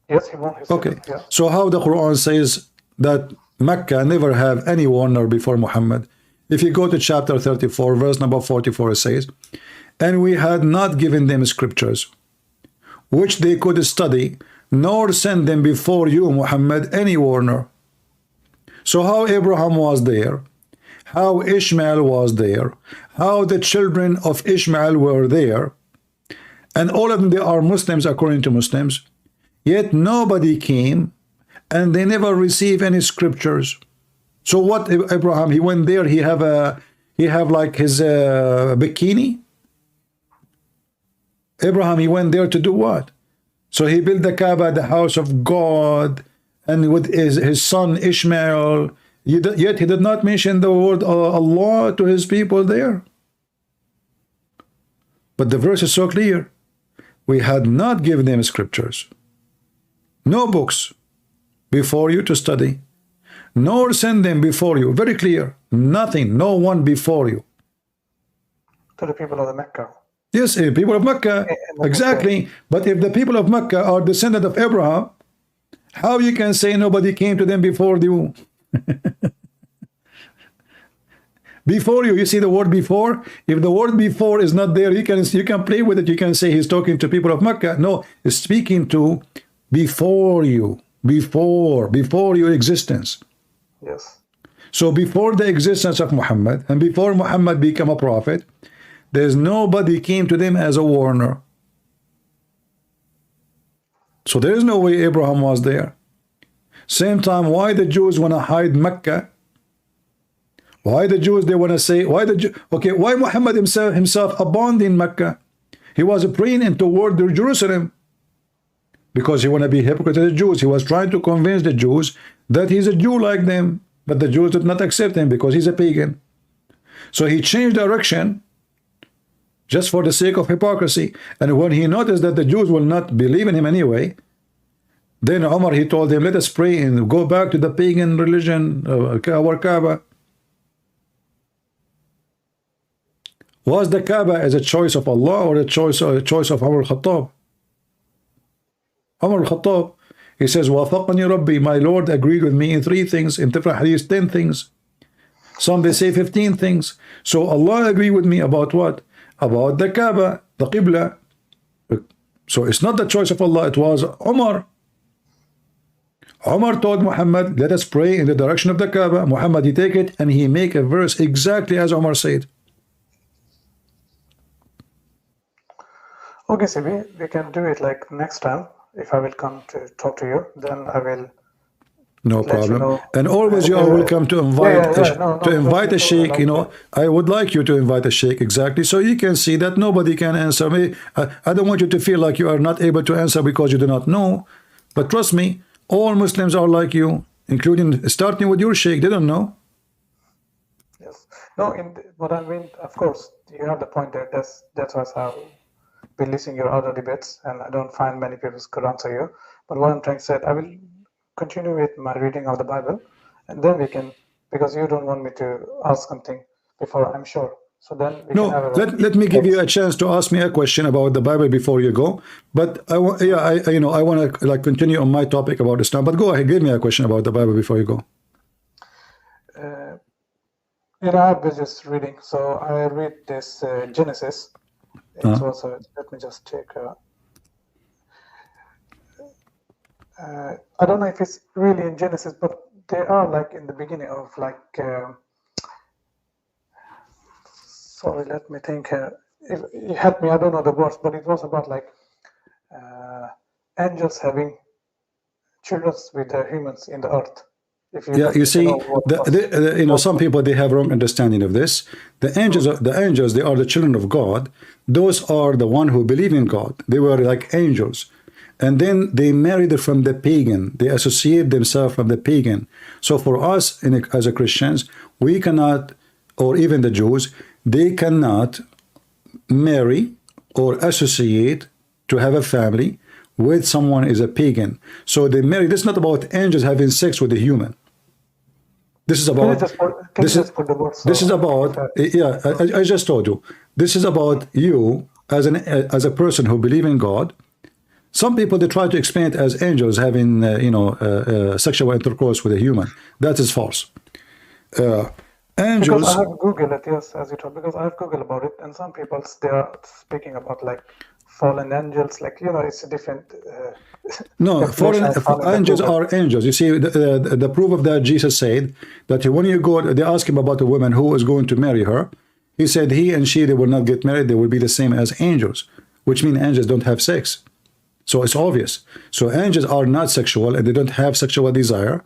Yes, he warned his Okay. children, yeah. So how the Quran says that Mecca never have any warner before Muhammad? If you go to chapter 34, verse number 44, it says, and we had not given them scriptures, which they could study, nor send them before you, Muhammad, any warner. So how Abraham was there, how Ishmael was there, how the children of Ishmael were there, and all of them, they are Muslims according to Muslims, yet nobody came, and they never received any scriptures. So what Abraham, he went there, he have like his bikini? Abraham, he went there to do what? So he built the Kaaba, the house of God, and with his son Ishmael, yet he did not mention the word Allah to his people there. But the verse is so clear. We had not given them scriptures, no books before you to study, nor send them before you. Very clear. Nothing, no one before you. To the people of the Mecca. Yes, people of Mecca, exactly. But if the people of Mecca are descendant of Abraham, how you can say nobody came to them before you? Before you see the word before? If the word before is not there, you can play with it. You can say he's talking to people of Mecca. No, he's speaking to before you, before your existence. Yes. So before the existence of Muhammad, and before Muhammad became a prophet, there's nobody came to them as a warner. So there is no way Abraham was there. Same time, why the Jews want to hide Mecca? Why the Jews, they want to say, why Muhammad himself abandoned Mecca? He was praying toward Jerusalem because he want to be hypocrite of the Jews. He was trying to convince the Jews that he's a Jew like them, but the Jews did not accept him because he's a pagan. So he changed direction just for the sake of hypocrisy. And when he noticed that the Jews will not believe in him anyway, Then Umar, he told him, let us pray and go back to the pagan religion, our Kaaba. Was the Kaaba as a choice of Allah or a choice of Umar al-Khattab? Umar al-Khattab, he says, وَافَقَنِي Rabbi, my Lord agreed with me in 3 things, in different hadiths 10 things. Some they say 15 things. So Allah agreed with me about what? About the Kaaba, the Qibla. So it's not the choice of Allah, it was Umar. Umar told Muhammad, let us pray in the direction of the Kaaba. Muhammad, he take it and he make a verse exactly as Umar said. Okay, CB, we can do it like next time. If I will come to talk to you, then I will. No let you problem. know. And always you are welcome to invite invite a sheikh. You know, I would like you to invite a sheikh exactly, so you can see that nobody can answer me. I don't want you to feel like you are not able to answer because you do not know. But trust me, all Muslims are like you, including starting with your sheikh. They don't know. Yes. No. What I mean, of course, you have the point there. That's why I've been listening your other debates, and I don't find many people could answer you. But what I'm trying to say, I will continue with my reading of the Bible, and then we can, because you don't want me to ask something before, I'm sure. So then we can have a let me give you a chance to ask me a question about the Bible before you go. But I want to like continue on my topic about Islam. But go ahead, give me a question about the Bible before you go. I was just reading. So I read this Genesis. It was let me just take I don't know if it's really in Genesis, but they are like in the beginning of like sorry, let me think. If you help me, I don't know the words, but it was about like angels having children with the humans in the earth. You see, some people, they have wrong understanding of this. The angels, they are the children of God. Those are the one who believe in God. They were like angels. And then they married from the pagan. They associate themselves from the pagan. So for us, as a Christians, we cannot, or even the Jews, they cannot marry or associate to have a family with someone is a pagan. So they marry. This is not about angels having sex with a human. This is about I just told you. This is about you as a person who believe in God. Some people, they try to explain it as angels having sexual intercourse with a human. That is false. Angels. Because I have Googled it, yes, as you told. Because I have Googled about it, and some people, they are speaking about like fallen angels, like it's a different. No, fallen angels are angels. You see, the proof of that, Jesus said that when you go, they ask him about a woman who is going to marry her. He said he and she, they will not get married. They will be the same as angels, which means angels don't have sex. So it's obvious. So angels are not sexual and they don't have sexual desire.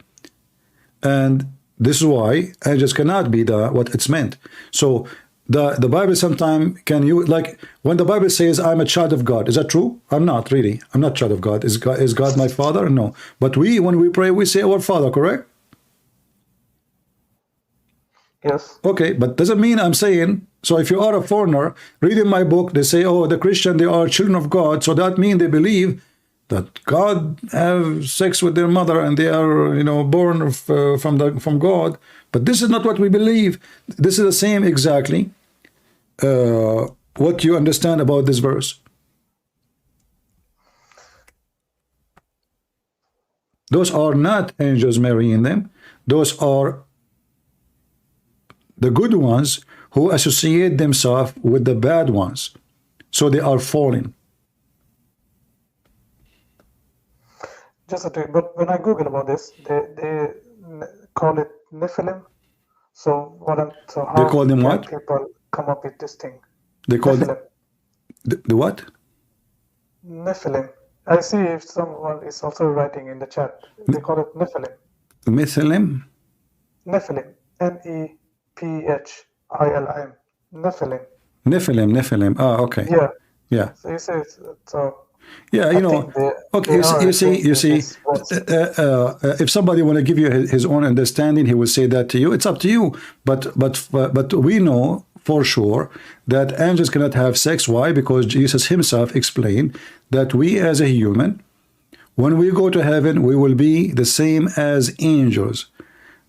And this is why angels cannot be what it's meant. So the Bible sometimes like when the Bible says I'm a child of God, is that true? I'm not really. I'm not a child of God. Is God my father? No. But when we pray, we say our Father, correct? Yes. Okay, but doesn't mean I'm saying, so if you are a foreigner, reading my book, they say, oh, the Christian, they are children of God. So that means they believe that God have sex with their mother and they are, born from God. But this is not what we believe. This is the same exactly what you understand about this verse. Those are not angels marrying them. Those are the good ones who associate themselves with the bad ones. So they are falling. But when I Google about this, they call it Nephilim. So how they call them what? People come up with this thing. They call Nephilim. The what? Nephilim. I see if someone is also writing in the chat. They call it Nephilim. Nephilim? Nephilim. Nephilim. Nephilim. Ah, okay. Yeah. So you say so. Yeah, okay. You see. If somebody want to give you his own understanding, he will say that to you. It's up to you. But we know for sure that angels cannot have sex. Why? Because Jesus himself explained that we as a human, When we go to heaven, we will be the same as angels.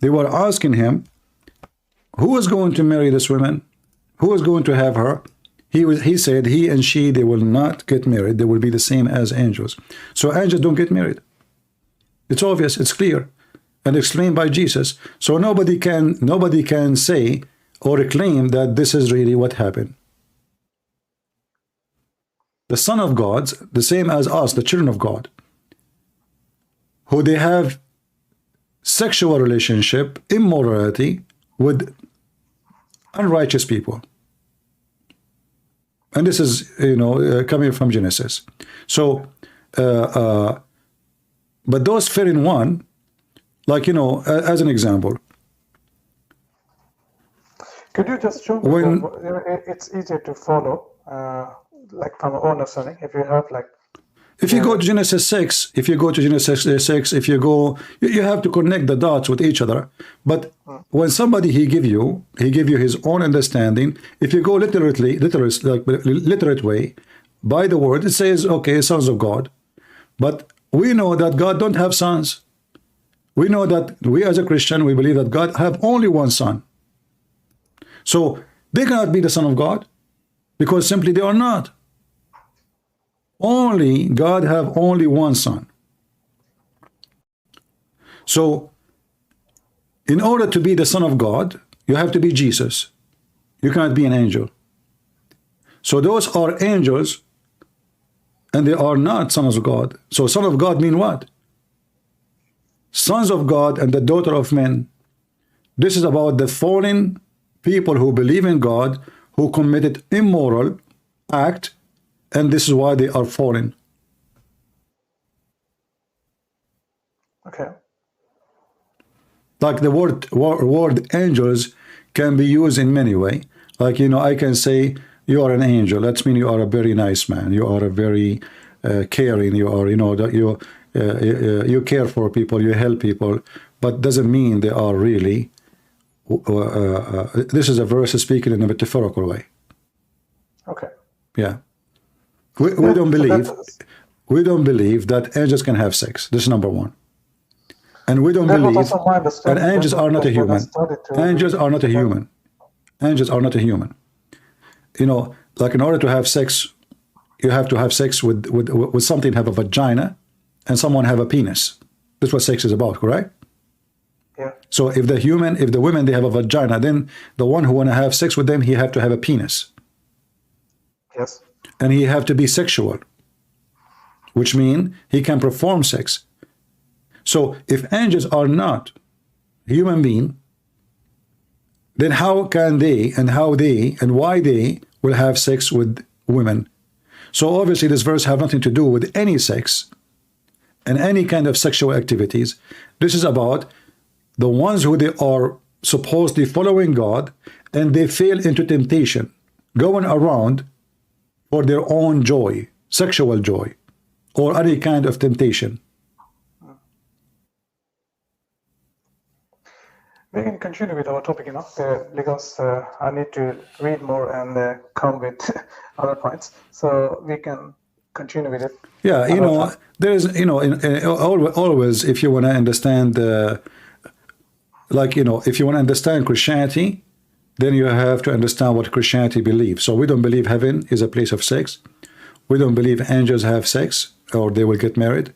They were asking him, who is going to marry this woman? Who is going to have her? He said he and she, they will not get married. They will be the same as angels. So angels don't get married. It's obvious, it's clear, and explained by Jesus. So nobody can say or claim that this is really what happened. The Son of God, the same as us, the children of God, who they have sexual relationship, immorality with unrighteous people. And this is, coming from Genesis. So, but those fit in one, like, as an example. Could you just show me, it's easier to follow, like from our own understanding, if you have like... If you go to Genesis 6, if you have to connect the dots with each other. But when somebody he give you his own understanding. If you go literate way, by the word, it says, okay, sons of God. But we know that God don't have sons. We know that we as a Christian, we believe that God have only one son. So they cannot be the Son of God, because simply they are not. Only God have only one son. So in order to be the Son of God, you have to be Jesus. You cannot be an angel. So those are angels, and they are not sons of God. So son of God mean what? Sons of God and the daughter of men. This is about the fallen people who believe in God, who committed immoral act, and this is why they are fallen. Okay. Like the word angels can be used in many ways. Like, I can say you are an angel. That means you are a very nice man. You are a very caring. You are, that you care for people. You help people. But doesn't mean they are really. This is a verse speaking in a metaphorical way. Okay. Yeah. We don't believe that angels can have sex. This is number one. And we don't believe that angels are not a human. Angels are not a human. Angels are not a human. Like in order to have sex, you have to have sex with something have a vagina and someone have a penis. That's what sex is about, correct? Yeah. So if the women, they have a vagina, then the one who want to have sex with them, he have to have a penis. Yes. And he have to be sexual, which means he can perform sex. So if angels are not human beings, then how can they and why they will have sex with women? So obviously this verse have nothing to do with any sex and any kind of sexual activities. This is about the ones who they are supposedly following God, and they fell into temptation, going around for their own joy, sexual joy, or any kind of temptation. We can continue with our topic, because I need to read more and come with other points. So we can continue with it. Yeah, there is, always, if you want to understand, if you want to understand Christianity, then you have to understand what Christianity believes. So we don't believe heaven is a place of sex. We don't believe angels have sex or they will get married.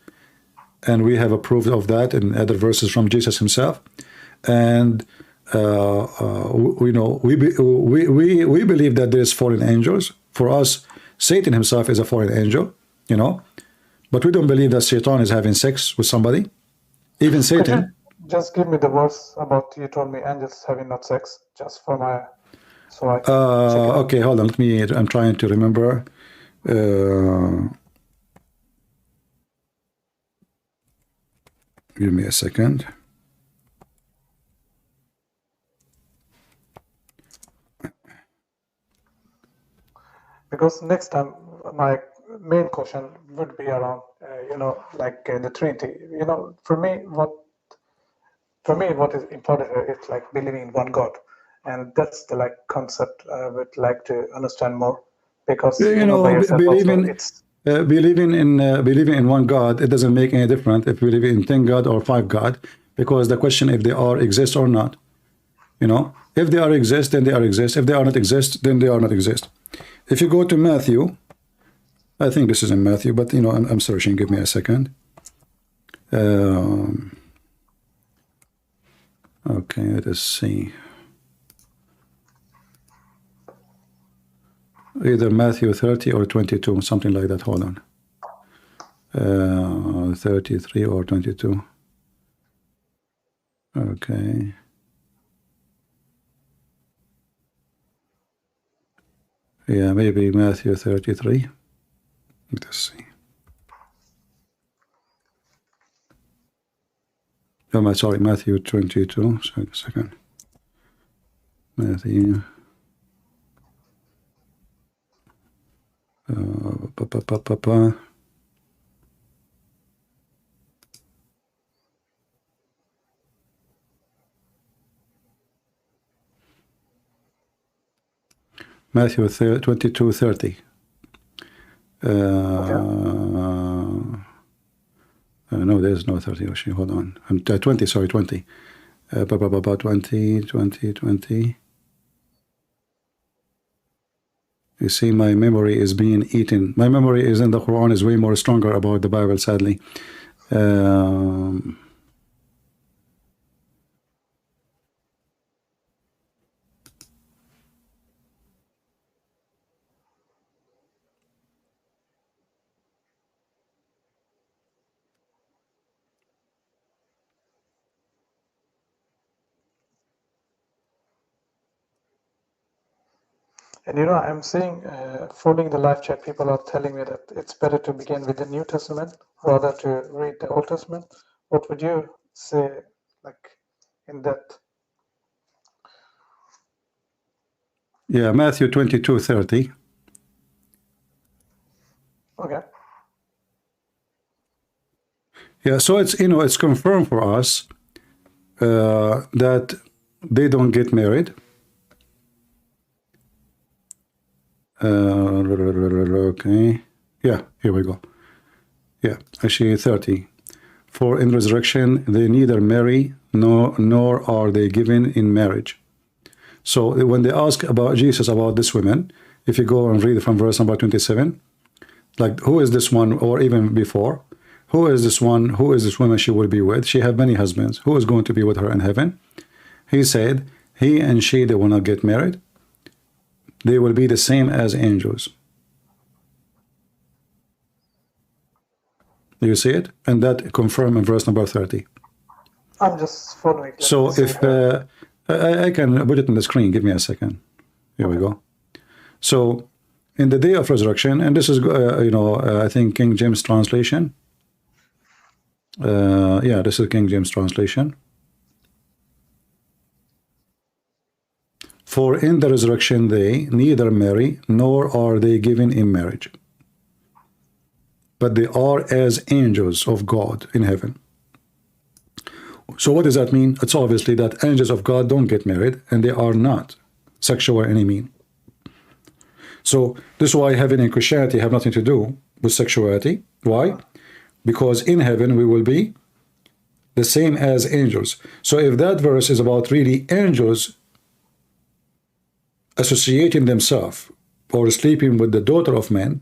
And we have a proof of that in other verses from Jesus himself. And we believe that there's fallen angels. For us, Satan himself is a fallen angel, but we don't believe that Satan is having sex with somebody. Even Satan. Just give me the verse about you told me angels having not sex, just for my, so I can okay, hold on. I'm trying to remember. Give me a second. Because next time my main question would be around, the Trinity. For me, what is important is like believing in one God, and that's the concept I would like to understand more. Because believing in one God, it doesn't make any difference if we believe in 10 God or 5 God, because the question if they are exist or not. You know, if they are exist, then they are exist. If they are not exist, then they are not exist. If you go to Matthew, I think this is in Matthew, but you know, I'm searching. Give me a second. Okay, let us see. Either Matthew 30 or 22, something like that. Hold on. 33 or 22. Okay. Yeah, maybe Matthew 33. Let's see. Oh, sorry, Matthew 22. Second. Matthew. Matthew 22:30. No, there's no 30. Actually, hold on. 20. Sorry, 20. 20. You see, my memory is being eaten. My memory is in the Quran is way more stronger about the Bible, sadly. And you know, I'm seeing, following the live chat, people are telling me that it's better to begin with the New Testament rather to read the Old Testament. What would you say, like, in that? Yeah, Matthew 22:30. Okay. Yeah, so it's, you know, it's confirmed for us that they don't get married. Okay. Yeah, here we go. Yeah, actually 30. For in resurrection they neither marry nor are they given in marriage. So when they ask about Jesus about this woman, if you go and read from verse number 27, like, who is this one, or even before, who is this one, who is this woman she will be with? She have many husbands. Who is going to be with her in heaven? He said, he and she, they will not get married. They will be the same as angels. Do you see it? And that confirmed in verse number 30. I'm just following. So if I can put it on the screen, give me a second. Here we go. So in the day of resurrection, and this is you know, I think King James translation. Yeah, this is King James translation. For in the resurrection they neither marry nor are they given in marriage, but they are as angels of God in heaven. So what does that mean? It's obviously that angels of God don't get married, and they are not sexual any mean. So this is why heaven and Christianity have nothing to do with sexuality. Why? Because in heaven we will be the same as angels. So if that verse is about really angels associating themselves or sleeping with the daughter of men,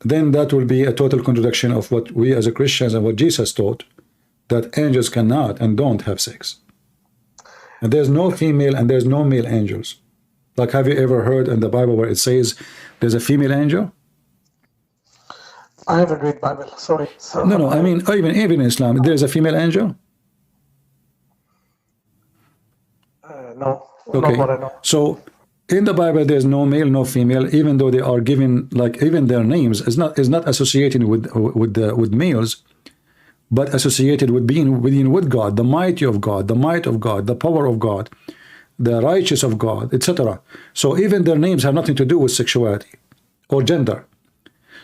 then that will be a total contradiction of what we as a Christians and what Jesus taught, that angels cannot and don't have sex. And there's no female and there's no male angels. Like, have you ever heard in the Bible where it says there's a female angel? I haven't read Bible, sorry. So No, I mean, even in Islam, there's a female angel? No, Okay. not what I know. So in the Bible, there's no male, no female, even though they are given, like, even their names is not associated with males, but associated with being with God, the mighty of God, the might of God, the power of God, the righteous of God, etc. So even their names have nothing to do with sexuality or gender.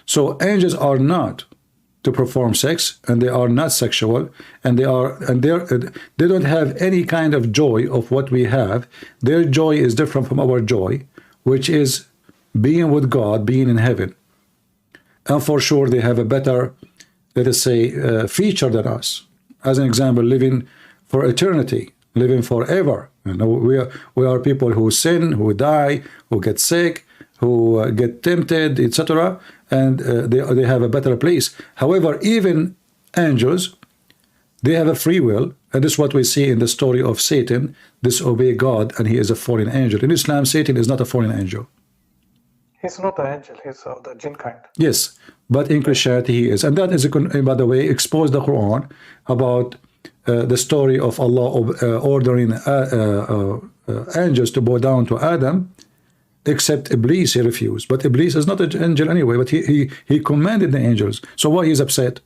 So angels are not to perform sex, and they are not sexual, and they don't have any kind of joy of what we have. Their joy is different from our joy, which is being with God, being in heaven. and for sure they have a better, let us say, feature than us. As an example, living for eternity, living forever. You know, we are people who sin, who die, who get sick, who get tempted, etc., and they have a better place. However, even angels, they have a free will, and this is what we see in the story of Satan, disobey God, and he is a fallen angel. In Islam, Satan is not a fallen angel. He's not an angel, he's the jinn kind. Yes, but in Christianity he is. And that is, by the way, exposed the Quran about the story of Allah ordering angels to bow down to Adam, except Iblis, he refused. But Iblis is not an angel anyway, but he commanded the angels. So why he's upset?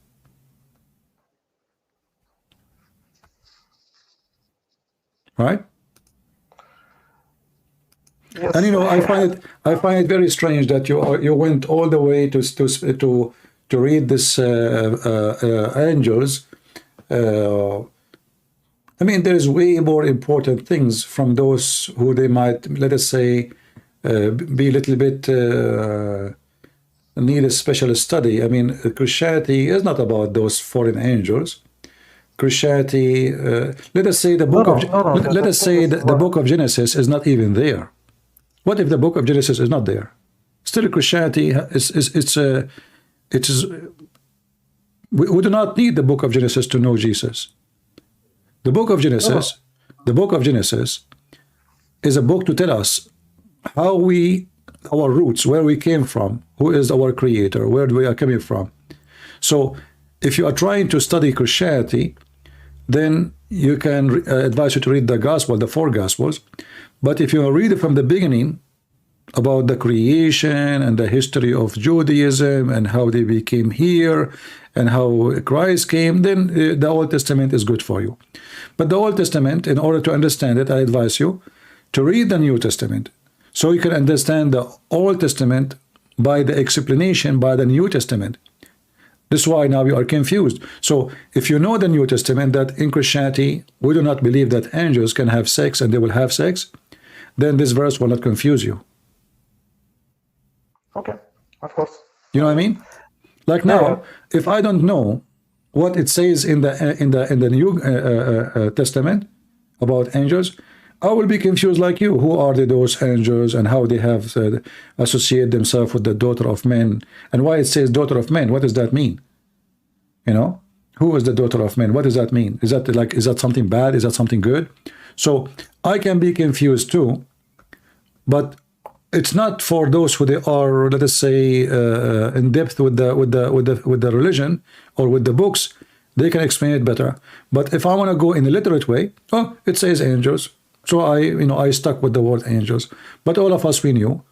Right? Yes. And you know, I find it very strange that you went all the way to read this angels. I mean, there is way more important things from those who they might, let us say, be a little bit need a special study. I mean, Christianity is not about those fallen angels. Christianity, let us say the book the book of Genesis is not even there. What if the book of Genesis is not there? Still, Christianity we do not need the book of Genesis to know Jesus. The book of Genesis, is a book to tell us how our roots, where we came from, who is our creator, where we are coming from. So if you are trying to study Christianity, then you can advise you to read the gospel, the 4 gospels. But if you read it from the beginning about the creation and the history of Judaism and how they became here and how Christ came, then the Old Testament is good for you. But the Old Testament, in order to understand it, I advise you to read the New Testament so you can understand the Old Testament by the explanation by the New Testament. This is why now you are confused. So if you know the New Testament, that in Christianity we do not believe that angels can have sex and they will have sex, then this verse will not confuse you. Okay, of course. You know what I mean? Like now, if I don't know what it says in the New Testament about angels, I will be confused like you. Who are those angels and how they have associate themselves with the daughter of men, and why it says daughter of men? What does that mean? You know, who is the daughter of men? What does that mean? Is that something bad? Is that something good? So I can be confused too, but it's not for those who they are, let us say, in depth with the religion or with the books. They can explain it better. But if I want to go in a literate way, oh, it says angels. So I stuck with the word angels. But all of us, we knew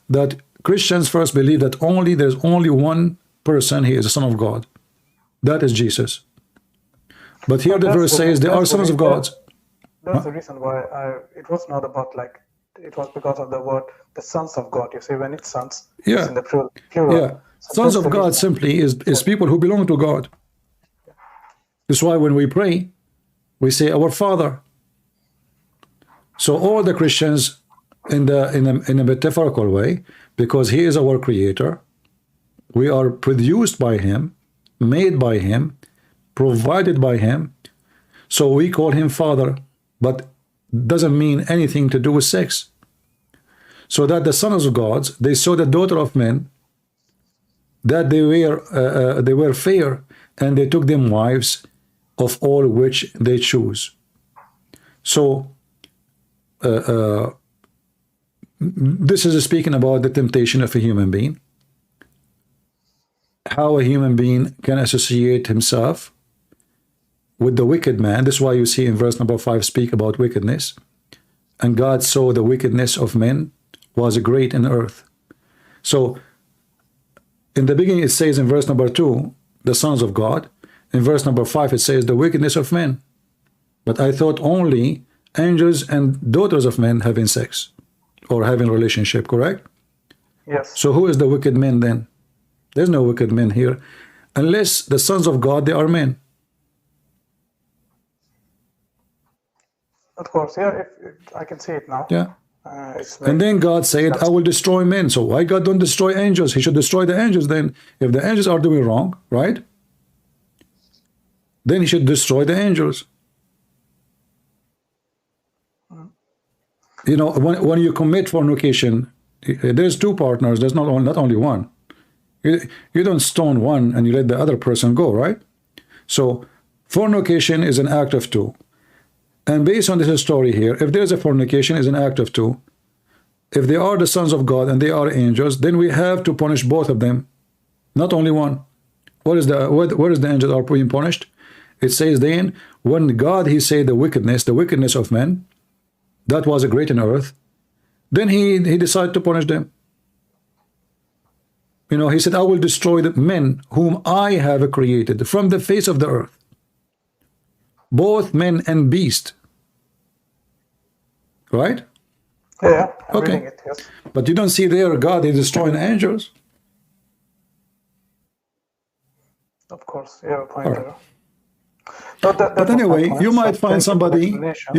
that Christians first believe that there's only one person, he is the Son of God. That is Jesus. But here the verse says they are sons of God. That's the reason why it was not about it was because of the word, the sons of God. You see, when it's sons, it's in the plural. Yeah. So sons of God simply is people who belong to God. That's why when we pray, we say our Father. So all the Christians in a metaphorical way, because he is our creator, we are produced by him, made by him, provided by him, so we call him Father, but doesn't mean anything to do with sex. So that the sons of God, they saw the daughter of men, that they were fair, and they took them wives of all which they choose. So this is speaking about the temptation of a human being, how a human being can associate himself with the wicked man. That's why you see in verse number 5 speak about wickedness. And God saw the wickedness of men was great in earth. So in the beginning it says in verse number 2, the sons of God. In verse number 5 it says the wickedness of men. But I thought only angels and daughters of men having sex or having relationship, correct? Yes. So who is the wicked men then? There's no wicked men here, unless the sons of God, they are men. Of course, yeah, if I can see it now. Yeah. It's like And then God said, I will destroy men. So why God don't destroy angels? He should destroy the angels then. If the angels are doing wrong, right? Then he should destroy the angels. You know, when you commit fornication, there's two partners. There's not only one. You don't stone one and you let the other person go, right? So fornication is an act of two. And based on this story here, if there's a fornication, is an act of two. If they are the sons of God and they are angels, then we have to punish both of them, not only one. What is the angels are being punished? It says then, when God, he said the wickedness of men, that was a great in earth, then he decided to punish them. You know, he said, I will destroy the men whom I have created from the face of the earth, both men and beast. Right? yeah, I'm Okay. reading it, yes. But you don't see there God is destroying angels. Of course, you have a point All right. there. That But was my anyway, point, you so might find thank you for the somebody, explanation.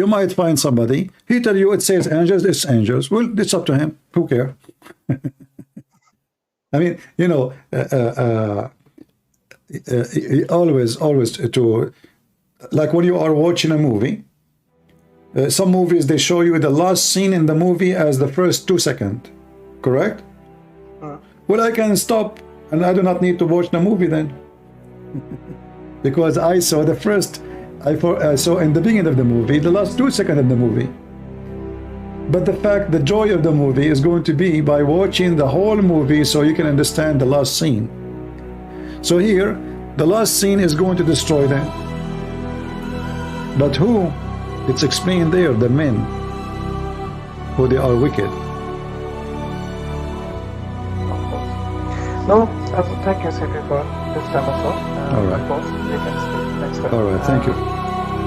he tell you it says angels, it's angels. Well, it's up to him. Who cares? I mean, you know, always to, like when you are watching a movie, some movies, they show you the last scene in the movie as the first 2 seconds, correct? Well, I can stop and I do not need to watch the movie then. Because I saw the first, I saw in the beginning of the movie, the last 2 seconds of the movie. But the joy of the movie is going to be by watching the whole movie so you can understand the last scene. So here, the last scene is going to destroy them. But who? It's explained there, the men, who they are wicked. No, thank you, Sipi, for this time also. All right. Of course, we can speak next time. All right, thank you.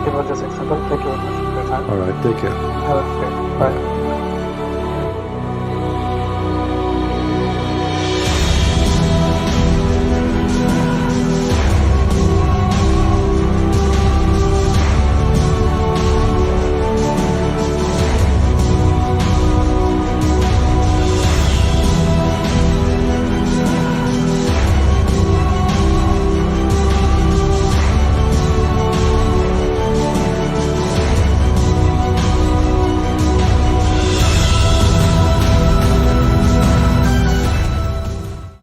Give us this example. Thank you very much for your time. All right, take care. Have a good day. Bye.